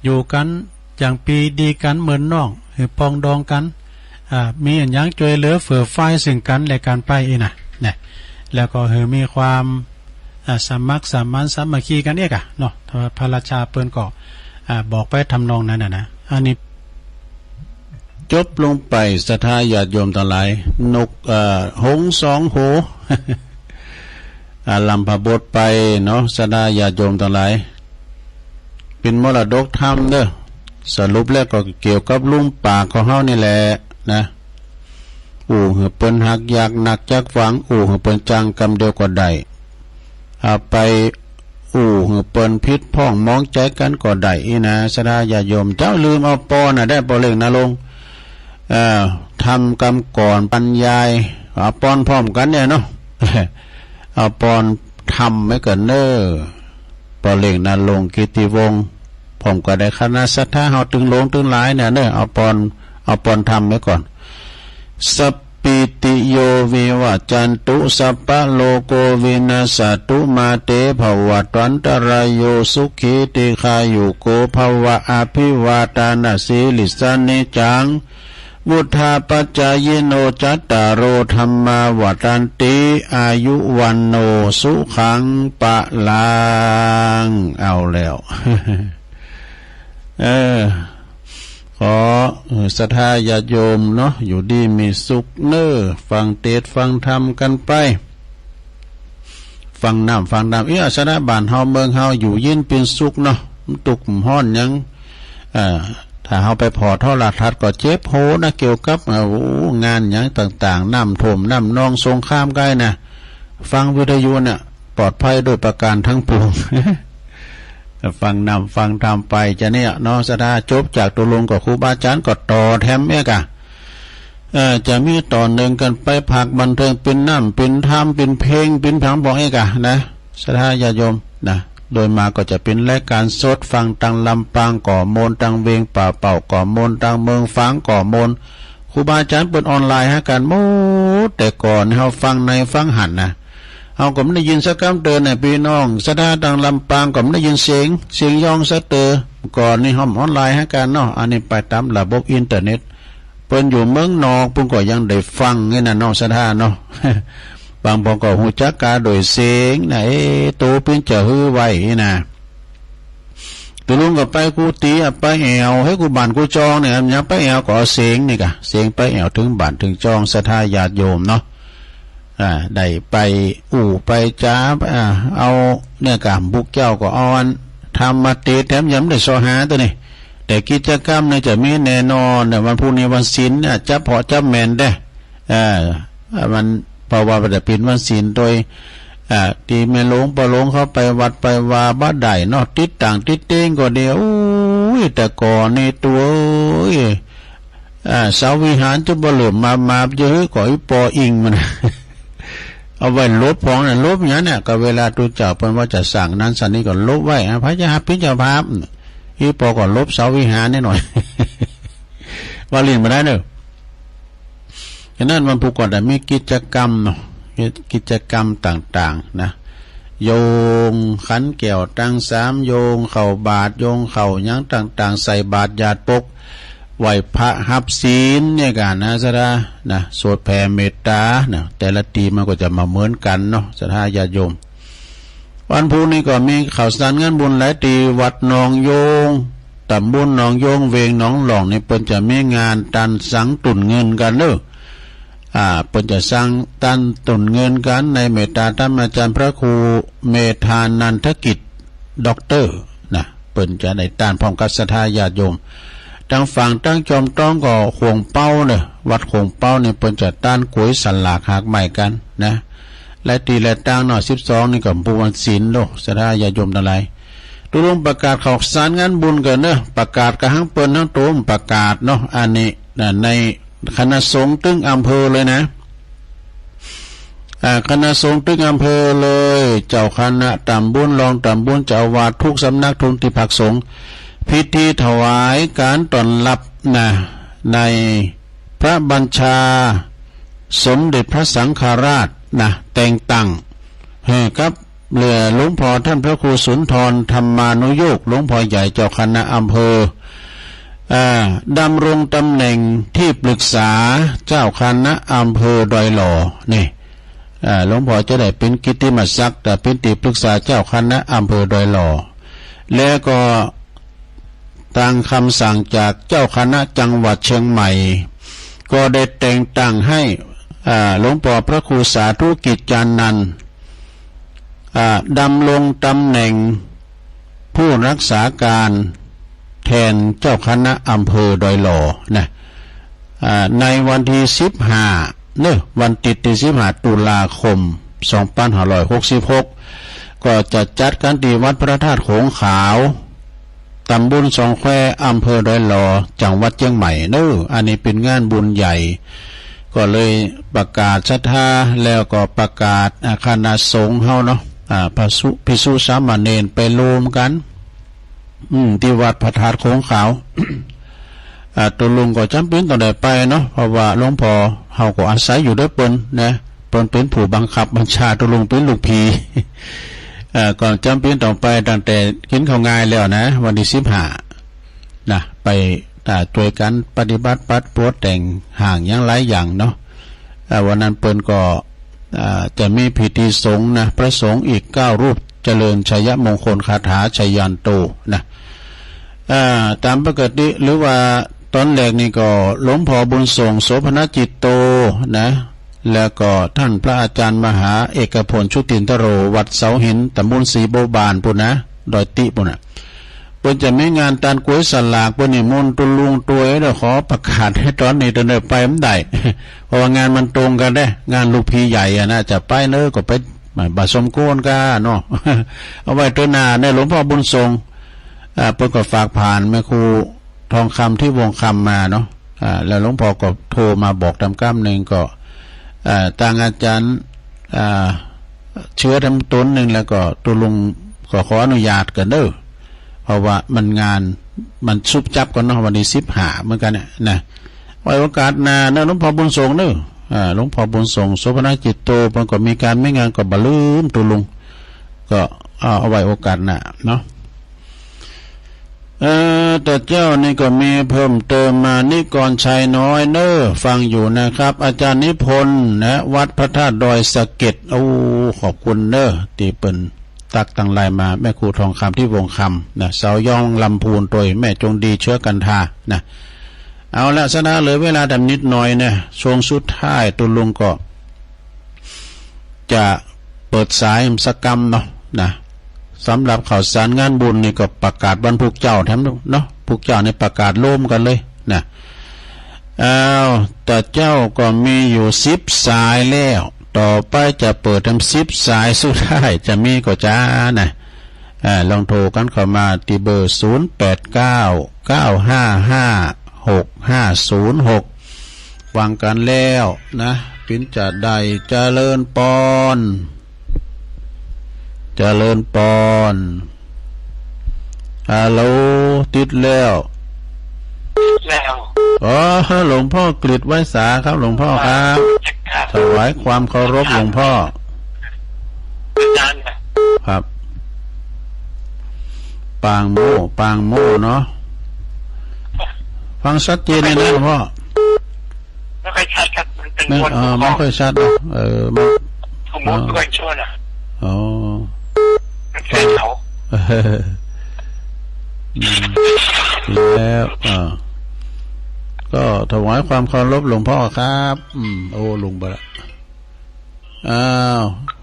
A: อยู่กันอย่างปีดีกันเหมือนน้องหือปองดองกันมีอันยังช่วยเหลือเฟื่อไฟซึ่งกันและกันไปนะแล้วก็หือมีความสมัครสมานสามัคคีกันเนาะพระราชาเพิ่นก็บอกไปทำนองนั้นนะอันนี้จบลงไปศรัทธาญาติโยมทั้งหลายนกหงสองโหลำพบทไปเนาะศรัทธาญาติโยมทั้งหลายเป็นมรดกธรรมเด้อสรุปแล้วก็เกี่ยวกับลุมปากของเฮานี่แหละนะหือเปิ้นหักอยากหนักจักฝังหือเปิ้นจังกำเดียวก็ได้ไปหือเปิ้นพิษพ้องมองใจกันก็ได้นะศรัทธาญาติโยมเจ้าลืมเอาปอน่ะได้ปอเล่งนะลงทำกรรมก่อนบรรยายปอนพร้อมกันเนี่ยเนาะ เอาปอนทำไม่เกินเน้อปอเล่งนาลงกิติวงศ์ผมก็ได้คณะศรัทธาเฮาตึงลงตึงหลายเนี่ยเน้อเอาปอนทำไว้ก่อนสัพปิติโยวิวัจจันตุสัพพะโลโกวินาศตุมาเตภวัตวันตรายโยสุขีติคายุโกภวะอภิวาทานาสีลิสานิจังวุธาปัจจายโนจัตตารโอธัมมาวัฏันติอายุวันโนสุขังปะลังเอาแล้ว ข อศรัทธาญาติโยมเนาะอยู่ดีมีสุขเน้อฟังเทศน์ฟังธรรมกันไปฟังน้ำฟังดำอาสนะบ้านเฮาเมืองเฮาอยู่ยินเป็นสุขเนาะตุกห้อนยังถ้าเฮาไปพอท่อลาทัดก็เจ็บโหนะเกี่ยวกับงานหยังต่างๆน้ำท่วมน้ำนองสงครามใกล้นะฟังวิทยุเนี่ยปลอดภัยโดยประการทั้งปวง ฟังนำฟังทำไปจะเนี่ยน้องสดาจบจากตัวลงกับครูบาอาจารย์ก็ต่อแถมเอกจะมีต่อหนึ่งกันไปผักบันเทิงเป็นน้ำเป็นธรรมเป็นเพลงเป็นผังบอกเอกนะสดาญาโยมนะโดยมาก็จะเป็นรายการสดฟังตังลำปางก่อมนตังเวงป่าเป่าก่อมนตังเมืองฟังก่อมนครูบาอาจารย์เปิดออนไลน์ให้กันหมดแต่ก่อนเราฟังในฟังหันนะเอาก็ไม่ได้ยินสักคำเตือนเนี่ยพี่น้องสดาตังลำปางก็ไม่ได้ยินเสียงยองสักเตือก่อนนี่ห้องออนไลน์ให้กันเนาะอันนี้ไปตามระบบอินเทอร์เน็ตเปิ้นอยู่เมืองนอกปุ่นก็ยังได้ฟังนี่นะน้องสดาเนาะ บางพอก็หูจักกาโดยเสียงนะโตเป็นจะฮือไว้นะตัวลุงก็ไปกูตีไปแอวให้กูบ้านกูจองเนี่ยยังไปแอวก็เสียงนี่กะเสียงไปแอวถึงบ้านถึงจองศรัทธาญาติโยมเนาะได้ไปไปจ้าเอาเนี่ยกะบุกเจ้าก็เอาอันทำมาเตะแถมย้ำได้ซอหาตัวนี้แต่กิจกรรมเนี่ยจะมีแน่นอนเนี่ยวันพรุ่งนี้วันศีลเนี่ยจับพอจับแมนได้มันเพราะว่าจะเป็นวันศีลโดยตีแม่หลวงปะหลวงเข้าไปวัดไปว่าบ้านใดเนาะติดต่างติดเต้งก็เดียวแต่ก่อนในตัวสาววิหารจะบ่เหลือมาเยอะกว่าปออิงมัน เอาไว้ลบพองเนี่ยลบอย่างเนี่ยก็เวลาตูเจ้าเพิ่นว่าจะสั่งนั้นสั่งนี้ก็ลบไว้พระเจ้าพิจารณาอีปอก็ลบเสาวิหารนิดหน่อย ว่าเรียนมาได้เนอะฉะนั้นมันผู้ก่อนแต่มีกิจกรรมเนาะกิจกรรมต่างๆนะโยงขันแก้วตั้งสามโยงเข่าบาทโยงเข่ายังต่างๆใส่บาทญาติปกไหวพระหับศีลเนี่ยกันนะสระนะสวดแผ่เมตตาเนี่ยแต่ละตีมันก็จะมาเหมือนกันเนาะสระญาติโยมวันพุธนี้ก็มีข่าวสารงานบุญหลายตีวัดหนองโยงตำบลหนองโยงเวงหนองหลองนี่เปิ้นจะมีงานตันสังตุนเงินกันเด้อเปิ้นจะสร้างตันตุนเงินกันในเมตตาท่านอาจารย์พระครูเมธานันทกิจด็อกเตอร์นะเปิ้นจะได้ต้านพร้อมกับศรัทธาญาติโยมทางฝั่งตั้งจอมต้องก็ห่วงเป้าเนี่ยวัดห่วงเป้าเนี่ยเปิ้นจะต้านก๋วยสันหลากหากใหม่กันนะและตีและตั้งหน่อย12นี่ก็ปูวันศีลโลศรัทธาญาติโยมทั้งหลายตุลงประกาศข่าวสารงานบุญกันเนอะประกาศกระหังเปิ้นทั้งโตมประกาศเนาะอันนี้ในคณะสงฆ์ตึงอำเภอเลยนะคณะสงฆ์ตึงอำเภอเลยเจ้าคณะตำบลรองตำบลเจ้าวาดทุกสำนักทุนที่พักสงฆ์พิธีถวายการต้อนรับนะในพระบัญชาสมเด็จพระสังฆราชนะแต่งตั้งครับเหลือหลวงพ่อท่านพระครูสุนทรธรรมานุโยคหลวงพ่อใหญ่เจ้าคณะอำเภอดำรงตำแหน่งที่ปรึกษาเจ้าคณะอำเภอดอยหล่อนี่หลวงพ่อจะได้เป็นกิตติมศักดิ์แต่เป็นที่ปรึกษาเจ้าคณะอำเภอดอยหล่อแล้วก็ตามคำสั่งจากเจ้าคณะจังหวัดเชียงใหม่ก็ได้แต่งตั้งให้หลวงพ่อพระครูสาธุกิจจานันท์ดำรงตำแหน่งผู้รักษาการแทนเจ้าคณะอำเภอดอยหล่อนะในวันที่15เนี่ยวันติดที่15ตุลาคม2566ก็จะจัดการที่วัดพระธาตุโขงขาวตำบลสองแควอำเภอดอยหล่อจังหวัดเชียงใหม่เนอะอันนี้เป็นงานบุญใหญ่ก็เลยประกาศศรัทธาแล้วก็ประกาศคณะสงฆ์เฮาเนาะภิกษุสามเณรไปรวมกันที่วัดพระธาตุโขงขาว ตัวลุงก็จำเป็นต้องได้ไปเนาะเพราะว่าหลวงพ่อเฮาก็อาศัยอยู่ด้วยเปิ้นนะเปิ้นเป็นผู้บังคับบัญชาตัวลุงเป็นลูกพี ก่อนจำเป็นต้องไปตั้งแต่กินข้าวงายแล้วนะวันที่15นะไปช่วยกันปฏิบัติปัดปวดแต่งห่างอย่างหลายอย่างเนาะวันนั้นเปิ้นก็จะมีพิธีสงฆ์นะพระสงฆ์อีก9รูปเจริญชัยมงคลคาถาชัยยันโตนะตามปกติหรือว่า ตอนแรกนี่ก็หลวงพ่อบุญส่งโสภณจิตโตนะแล้วก็ท่านพระอาจารย์มหาเอกพลชุตินทโรวัดเสาหินตำบลศรีโบบานปุ่นนะดอยติปุ่นน่ะเพิ่นจะมีงานตานกล้วยสลากเพิ่นนิมนต์ตุลุงตัวเด้อขอประกาศให้ตอนนี้เดินไปมันได้เพราะว่างานมันตรงกันเด้งานลูกพี่ใหญ่อ่ะนะจะไปเน้อก็ไปบ่สมควรกะเนาะ เอาไว้ตัวหน้าในหลวงพ่อบุญทรงเพิ่นก็ฝากผ่านแม่ครูทองคำที่วงคำมาเนาะแล้วหลวงพ่อก็โทรมาบอกตามก้ำหนึ่งก็ต่างอาจารย์เชื้อทำต้นหนึ่งแล้วก็ตัวลุงขออนุญาตกันเด้อเพราะว่ามันงานมันซุบจับกันเนาะวันที่15เหมือนกันเนี่ยนะไว้โอกาสหน้าหลวงพ่อบุญทรงเด้อหลวงพ่อบุญทรงโสภณจิตโตเพิ่นก็มีการไม่งานก็บ่ลืมตัวลุงก็เอาไว้โอกาสหน้าเนาะแต่เจ้านี่ก็มีเพิ่มเติมมานิกรชัยน้อยเน้อฟังอยู่นะครับอาจารย์นิพนธ์นะวัดพระธาตุดอยสะเก็ดโอ้ขอบคุณเน้อที่เปิ้นตักตั้งลายมาแม่ครูทองคำที่วงคำนะสาวยองลำพูนโดยแม่จงดีเชื้อกันทานะเอาละสนะเหลือเวลาดำนิดหน่อยนะช่วงสุดท้ายตุลุงก็จะเปิดสายสักกรรมเนาะนะสำหรับข่าวสารงานบุญนี่ก็ประกาศวันพุกเจ้าแถมเนาะพุกเจ้าในประกาศโล่มกันเลยนะแต่เจ้าก็มีอยู่10สายแล้วต่อไปจะเปิดทำ10สายสุดท้ายจะมีก็จ้านะลองโทรกันเข้ามาที่เบอร์0899556506ฟังกันแล้วนะปินจะได้เจริญปอนเจริญปอนฮัลโหลติดแล้วอ๋อหลวงพ่อกฤษไว้สาครับหลวงพ่อครับถวายความเคารพหลวงพ่อครับปางโม่เนาะฟังชัดเจนเลยนะหลวงพ่อ
B: ไม่ค่อยชัดครับมันเป็น
A: ไม่ค่อยชัดนะ
B: มันสมมติด้วยช่วยนะ
A: อ๋อ
B: เป็นเขา
A: แล้วก็ถวายความเคารพหลวงพ่อครับโอ้ลุงไปละ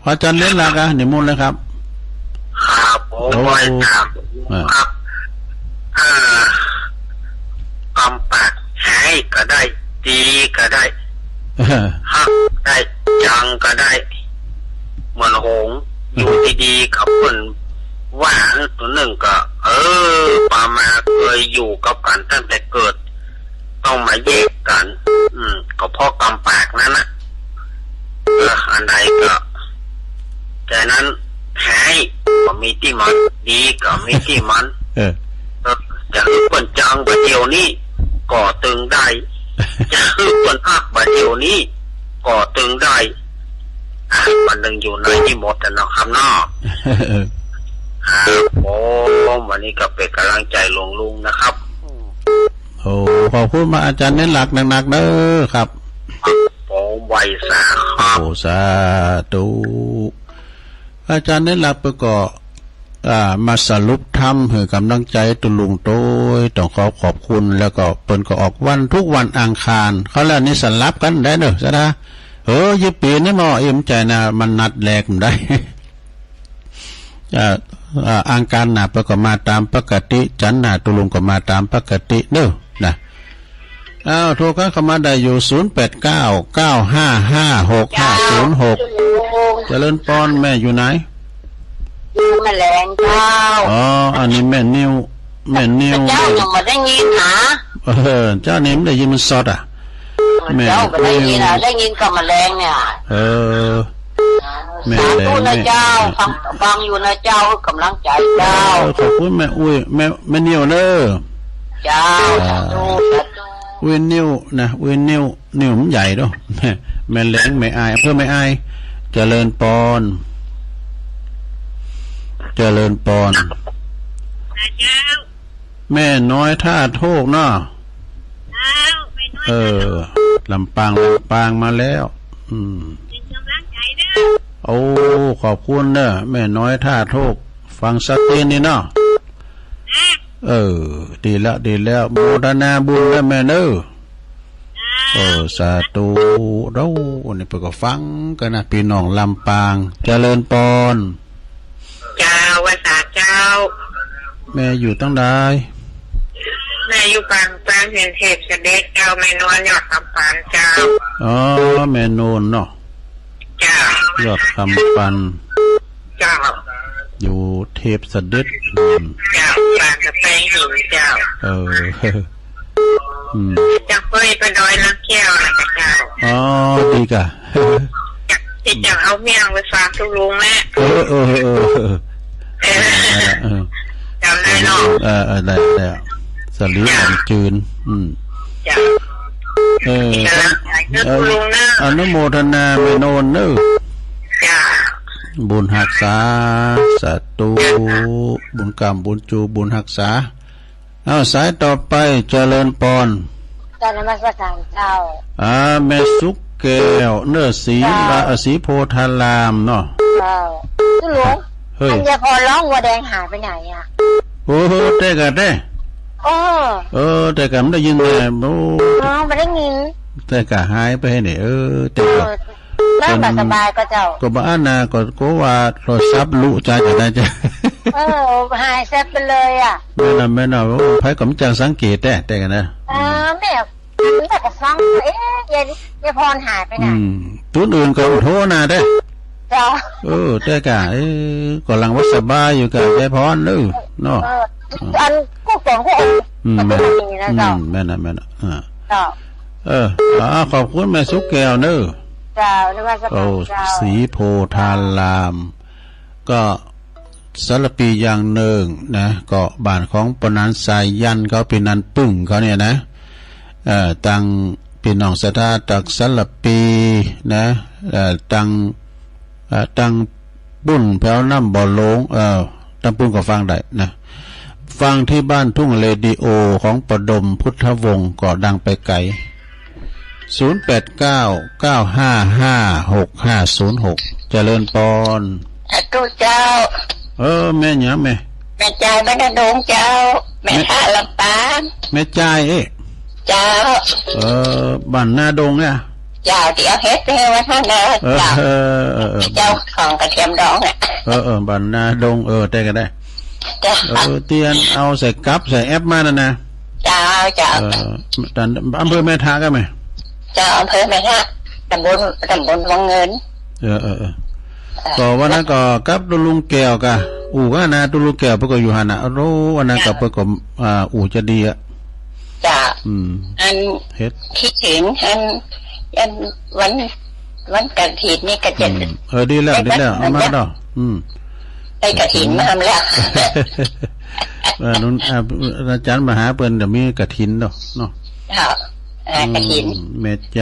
A: พระอาจารย์เล่นละกันนิมนต์เลยครับ
B: ครับโอ้ยครับกำปัดให้ก็ได้ดีก็ได้ฮักได้จังก็ได้เหมือนหงอยู่ดีๆกับคนหวานตัวหนึ่งก็ปามาเคยอยู่กับกันตั้งแต่เกิดต้องมาแยกกันก็เพราะกำปากนั้นนะอันใดก็แต่นั้นแท้ก็มีที่มันดีก็มีที่มันจะคือคนจังบะเดียวนี้ก่อตึงได้จะคือคนอักบะเดียวนี้ก่อตึงได้มันนึงอยู่ในที่หมดแต่เนาะครับเนาะโอ้วันนี้ก็เป็นกำลังใจลุงนะครับ
A: โอ้ขอบคุณมาอาจารย์เน้นหลักหนักๆเด้อครับ
B: โอ้ไวสาครับ
A: โอ้สาธุอาจารย์เน้นหลักประกอบมาสรุปธรรมให้กำลังใจตุลุงโต้ยต้องขอบคุณแล้วก็เปิ้นก็ออกวันทุกวันอังคารเขาแล้วนี่สลับกันได้เด้อซะนะยี่ปีนี่หมอเอ็มใจนะมันนัดแลกได้อังคารน่ะก็มาตามปกติจันทร์น่ะตุลุงก็มาตามปกติเด้อนะโทรกันเข้ามาได้อยู่0899555606เจริญปอนแม่อยู่ไหน
C: อยู่แมลงเจ้า
A: อันนี้แม่นิว
C: เจ้ายังมาได้ยินหา
A: เจ้านี่ไม่ได้ยินมันสด
C: เจ้าก็ได้ยินได้ยินกับแมลงเนี่ย
A: แม่แลง
C: นะเจ้าฟังอยู่นะเจ้ากำลังใจเจ้า
A: ขอบคุณแม่อุ้ยแม่นิวเด้อ
C: เจ้า
A: อุ้ยนิวนะอุ้ยนิวมันใหญ่ด้วยแม่แลงแม่อายเพื่อแม่อายเจริญปอนแม่น้อยท่าโทกเนาะลำปางมาแล้วโอ้ขอบคุณเด้อแม่น้อยท่าโทกฟังสักทีนี่เนาะ ดีแล้วโมทนาบุญแล้วแม่เด้อสาธุเรานี่เพิ่นก็ฟังกันนะพี่น้องลำปางเจริญปอน
B: เจ้าวัดเจ้า
A: แม่อยู่ตั้งใด
B: แม่อยู่ปางเห็นเทพเสด็จเจ้าแม่นวลยอดคำปันเจ้า
A: แม่นวลเนาะ
B: เจ้าย
A: อดคำปัน
B: เจ้า
A: อยู่เทพเสด็จ
B: เจ้าปางกระแปงหินเจ้าจะเคยไปดอยลังแก้วนะเจ้า
A: ดีกะ
B: จะเอาเมียงไปฝากทุลุงแม่จำได้เนาะ
A: ได้สลีอันจืน
B: จ้า
A: อนุโมทนาแม่โนนเนอ
B: จ้า
A: บุญหักษาสาธุบุญกรรมบุญจูบุญหักษาสายต่อไปเจริญปอน
C: เจ้านมัสการเจ้า
A: แม่สุกแก้วเนื้อสีโพธารามเนาะ
C: เจ้าหลวงอันเดียพอร้องวัวแดงหายไปไหนอ่ะ
A: แต่กันแต่กันไม่ได้ยินเลย
C: ไม่ได้ยิน
A: แต่กันหายไปไหนแต่กัน
C: นั่งแบบสบายก็เจ้า
A: ก็บ้านนาก็ว่าโทรศัพท์ลุใจจะได้จ้ะ
C: หายแซ่บไปเลยอ่ะ
A: แม่น่ะไผก็มจังสังเกตแต่กันนะ
C: แม่ก็ฟังยายพรหายไปไหน
A: ตัวอื่นก็โทรนาได้
C: เจ้า
A: แต่กันกำลังว่าสบายอยู่กับยายพรเนาะ
C: อันกูสองคน
A: แม่น่ะ
C: เจ้า
A: ขอบคุณแม่สุกแก้วเนอะสีโพธารามก็สารปีอย่างหนึ่งนะก็บ้านของปนันสายยันเขาเป็นนันปึ้งเขาเนี่ยนะตั้งพี่น้องศรัทธาจากสารปีนะตั้งบุญแถวน้ำบ่อลงตั้งปุ้งก็ฟังได้นะฟังที่บ้านทุ่งเรดิโอของประดมพุทธวงศ์ก็ดังไปไกล0899555656เจริญปอน
C: ตู้เจ้า
A: แม่หยังแม่
C: ใจายบ้านดงเจ้าแม่ท่าลำปาง
A: แม่ใจาย
C: เจ้า
A: บ้านนาดงเนี่ย
C: เจ้าเดี๋ยวเฮ็ดให้ว่าท่านนะเจ้าของกระเทียมดอง
A: บ้านนาดงแต่ก็ได้เตียนเอาใส่กั๊บใส่แอปมานั่นนะ
C: เจ้า
A: อำเภอแม่ทาก็ไหม
C: เจ้าอำเภอแม่ทาตำบลวังเงิน
A: ก็วันนั้นก็กับลุงแก้วกะก็นะลุงแก้วเพิ่นก็อยู่หั่นน่ะวันนั้นก็เพิ่นก็จะดีอ่ะ
C: จ้าอันเฮ็ดคิดถึงอันวันกฐินนี่ก็จะ
A: ดีแล้วเอามาดอก
C: ไปกฐินมาทำแล้ว
A: นุ่นอาจารย์มหาเพิ่นจะมีกฐินเนาะ
C: กฐิน
A: แม่ใ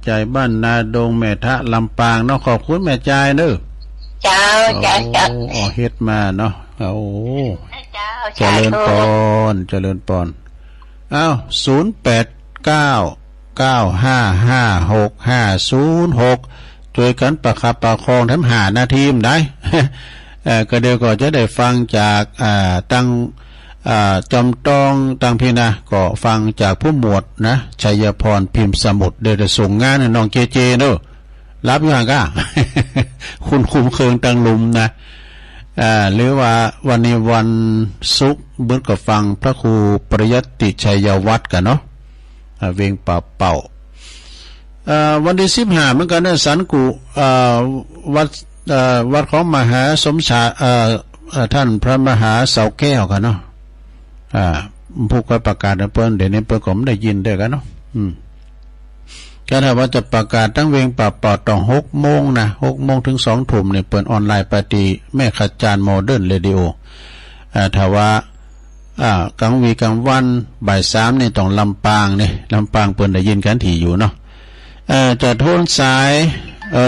A: จบ้านนาดงแม่ทะลำปางเนาะขอบคุณแม่ใจเด้อ
C: เจ้า
A: เฮ็ดมาเนาะเจริญปอน0899555656ช่วยกันประคับประคองทั้ง5นาทีมได้ก็เดี๋ยวก็จะได้ฟังจากตั้งจำต้องตังพีนะก็ฟังจากผู้หมวดนะชัยพรพิมพ์สมุทรเดี๋ยวจะส่งงานให้น้องเจเนอะรับอยู่ห่างก้าคุณคุมเคืองตังลุมนะหรือว่าวันนี้วันศุกร์เบิดก็ฟังพระครูปริยัติชัยวัฒน์กันเนาะเวียงป่าเป่าวันที่15เหมือนกันเนี่ยสันกุวัดของมหาสมชายท่านพระมหาเสาแก้วกันเนาะผู้ก็ประกาศเปิ้นเดี๋ยวนี้เปิ้นก็ไม่ได้ยินด้วยกันเนาะก็ถ้าว่าจะประกาศตั้งเวงป่าปอดต้อง6 โมงนะ6 โมงถึง2 ทุ่มเนี่ยเปิ้นออนไลน์ปฏิแม่ขจารโมเดิร์นเรดิโอถ้าว่ากลางวันบ่าย 3นี่ต้องลำปางนี่ลำปางเปิ้นได้ยินกันถี่อยู่เนาะจะโทนสาย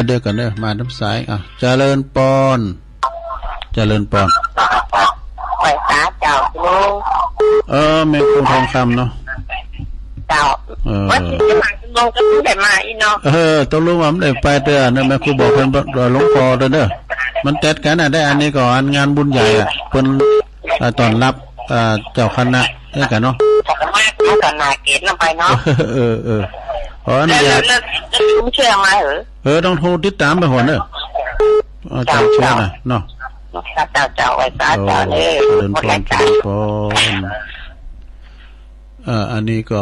A: เดี๋ยวกันเด้อมาน้ำสายเจริญปอน
C: ไปตาเจ้าลุง
A: แม่ครูทองคำเนาะ
C: เจ้าว่าจะมาชั่วโมงก็ต้องได้มาอีเนาะ
A: ต้องรู้ว่ามันได้ไปเด้อนะแม่ครูบอกเพิ่นหลวงพ่อเด้อมันแตดกันได้อันนี้ก่อนงานบุญใหญ่เพิ่นตอนรับ เจ้าคณะได้กันเนาะ
C: สามารถเอากันนาเกตลงไปเนาะ
A: เพราะนี่
C: เลิกเชื่อมาเหรอ
A: ต้องโทรติดตามไปหัวเนอะเจ้าเชื่อนะเนาะ
C: เจ้าไว้เจ้าเนี่ย
A: หมดแล้วจ้าอันนี้ก็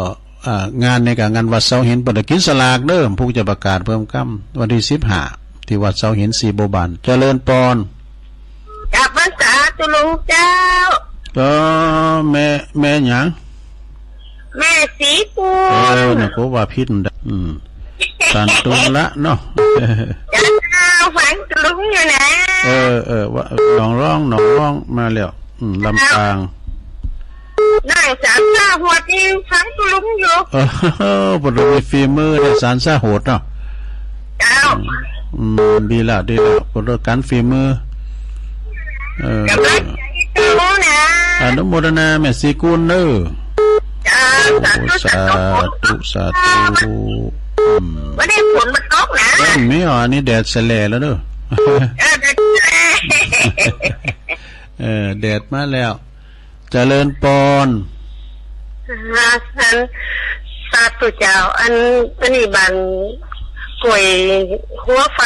A: งานในการงานวัดเสาหินปฏิกิจสลากเดิมผู้จะประกาศเพิ่มกำวันที่15ที่วัดเสาหินสีโบบันเจริญปอน
C: กับพรรษาตุลุงเจ้า
A: ก็แม่หยัง
C: แม่สีปู
A: เนี่ยก็ว่าพิษสันตุละเนาะ
C: เจ้าฝังตุลุงอยู่นะ
A: ว่าหนองร้องมาแล้วลำปาง
C: ได้สารซ่าโหดนี่ฝังตุลุงอยู่
A: ปรมีฝีมือได้สารซ่าโหดเนาะ
C: เจ้า
A: ดีละปรการฝีมือก
C: ำลังตุนะ
A: อนุโมทนาแม่สีกุลเนอสาธุ
C: วันนี้ฝนมันตกนะ
A: ไม่อ๋อนี่แดดแสลแล้วเนอะแดดมาแล้วเจริญปอน
C: สาธุเจ้าอันนี้บันกวยหัวไฟ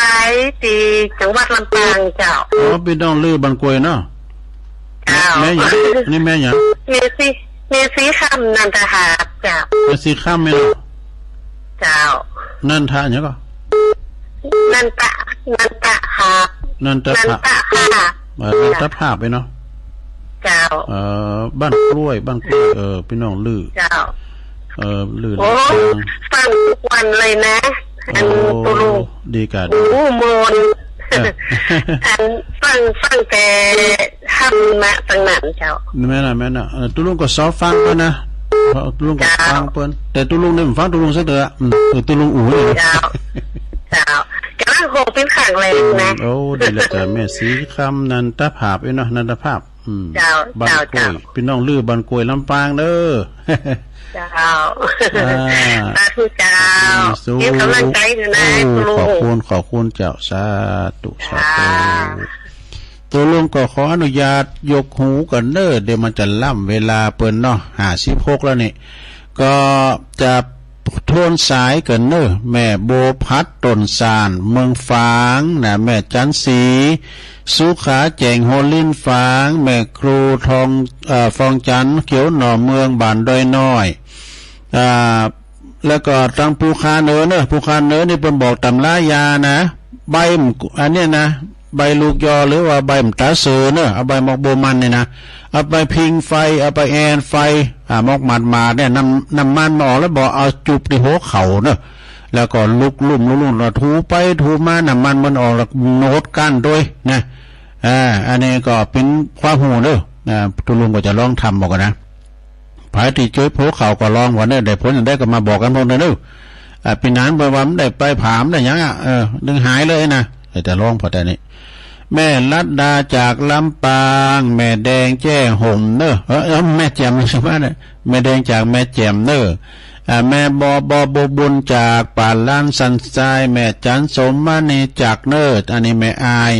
C: ตีจังหวัดลำปางเจ้า
A: พี่น้องลือบันกวยเนาะแม่หยังนี่แม่หยัง
C: เมสีคำนันทหาเจ้า
A: เมสีคำไหมล่ะ
C: เจ้า
A: นันทะเนี่ยก็
C: นันตะหา
A: นันตะภาพไปเนาะ
C: เจ้า
A: บ้านกล้วยพี่น้องลือ
C: เจ้า
A: ลือ
C: โอ้ฟังทุกวันเลยนะอันตุลุง
A: ดีกัน
C: โมนอันฟังแต่ทำมาตั้งนานเจ้า
A: แม่น่ะตุลุงก็สอบฟังไปนะตุลุงก็ฟังเปิ้นแต่ตุลุงเนี่ยฟังตุลุงสักเดือตุลุงอู๋เลย
C: เจ้ากำลังโหเป็นขังเลยนะ
A: โอ้ดีเลยแต่แม่สีคำนันตภาพเนาะนันตภาพ
C: เจ้า
A: บ้านกล้วยพี่น้องลือบ้านกล้วยลำปางเด้อ
C: เจ้าสาธุเจ้าเก็บกำลังใจอยู่นะ
A: ขอบคุณเจ้าสาธุตัวลุงก็ขออนุญาตยกหูกันเด้อเดี๋ยวมันจะล่ำเวลาเปิ้นเนาะ56แล้วนี่ก็จะโทนสายกันเนอะแม่โบพัดต้นสานเมืองฝางนะแม่จันสีสุขาแจงโฮลินฝางแม่ครูทองฟองจันเขียวหน่อเมืองบ้านดอยน้อยแล้วก็ทางภูคาเนอเนอะภูคาเนอนี่เพิ่นบอกตำรายานะใบอันเนี้ยนะใบลูกยอหรือว่าใบมตาเสือเนอะเอาใบมอกโบมันเนี่ยนะเอาไปพิงไฟเอาไปแอนไฟมอกมาเนี่ยน้ำมันมาออกแล้วบอกเอาจุบที่หัวเข่าเนอะแล้วก็ลุกลุ่มเราถูไปถูมาน้ำมันออกแล้วโน้ตกั้นด้วยนะอันนี้ก็เป็นความหูเนอะตุลุงก็จะลองทำบอกกันนะภายที่ช่วยหัวเข่าก็ลองวันนี้ได้ผลอย่างได้ก็มาบอกกันพวกนั้นเนอะปีนั้นไปวันได้ไปผามได้ยังดึงหายเลยนะแต่ลองพอแต่นี้แม่ลัดดาจากลำปางแม่แดงแจ้ห่มเนอะแม่แจ่มใช่ไหมเนี่ยแม่แดงจากแม่แจ่มเนอะแม่บบุญจากป่าล้านสันทรายแม่จันสมมานีจากเนออันนี้แม่อาย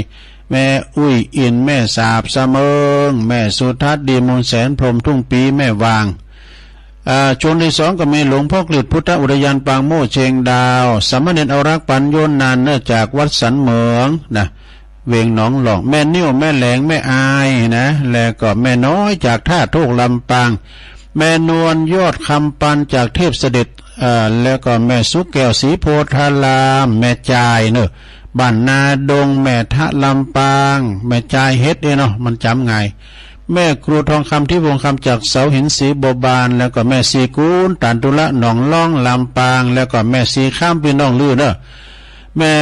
A: แม่อุ้ยอินแม่สาบเสมิงแม่สุทัศน์ดีมูลแสนพรมทุ่งปีแม่วางชนที่2ก็มีหลวงพ่อกฤษพุทธอุทยานปางโมเชียงดาวสามเณรเอารักปัญโยนนานเนอจากวัดสันเหมืองนะเวงหนองหลอกแม่นิ้วแม่แหลงแม่อายนะแล้วก็แม่น้อยจากท่าโทกลำปางแม่นวลยอดคำปันจากเทพเสด็จแล้วก็แม่สุกแก้วสีโพธารามแม่จายเนอะบ้านนาดงแม่ทะลำปางแม่จายเฮ็ดเนาะมันจำไงแม่ครูทองคำที่วงคำจากเสาหินสีโบบานแล้วก็แม่สีกูลตันตุละหนองล่องลำปางแล้วก็แม่สีข้ามพี่น้องลื่นเนอะแม่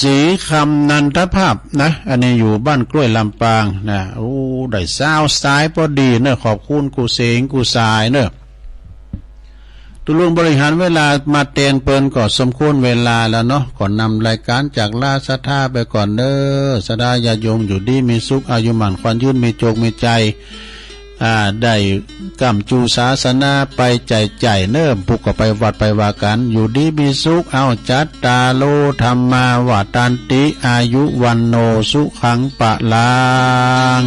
A: สีคำนันทภาพนะอันนี้อยู่บ้านกล้วยลำปางนะโอ้ได้สาวสายพอดีเนอะขอบคุณกูเสงกูสายเนอะตุลุงบริหารเวลามาเตียนเปินก็สมควรเวลาแล้วเนาะก่อนนำรายการจากลาสท่าไปก่อนเด้อสดาญาโยมอยู่ดีมีสุขอายุหมั่นควันยืนมีโจกมีใจได้กำจูศาสนาไปใจเนิ่มปุกก็ไปวัดไปว่ากันอยู่ดีมีสุขเอาจัตตาโลธรรมาวาตันติอายุวันโนสุขังปะลัง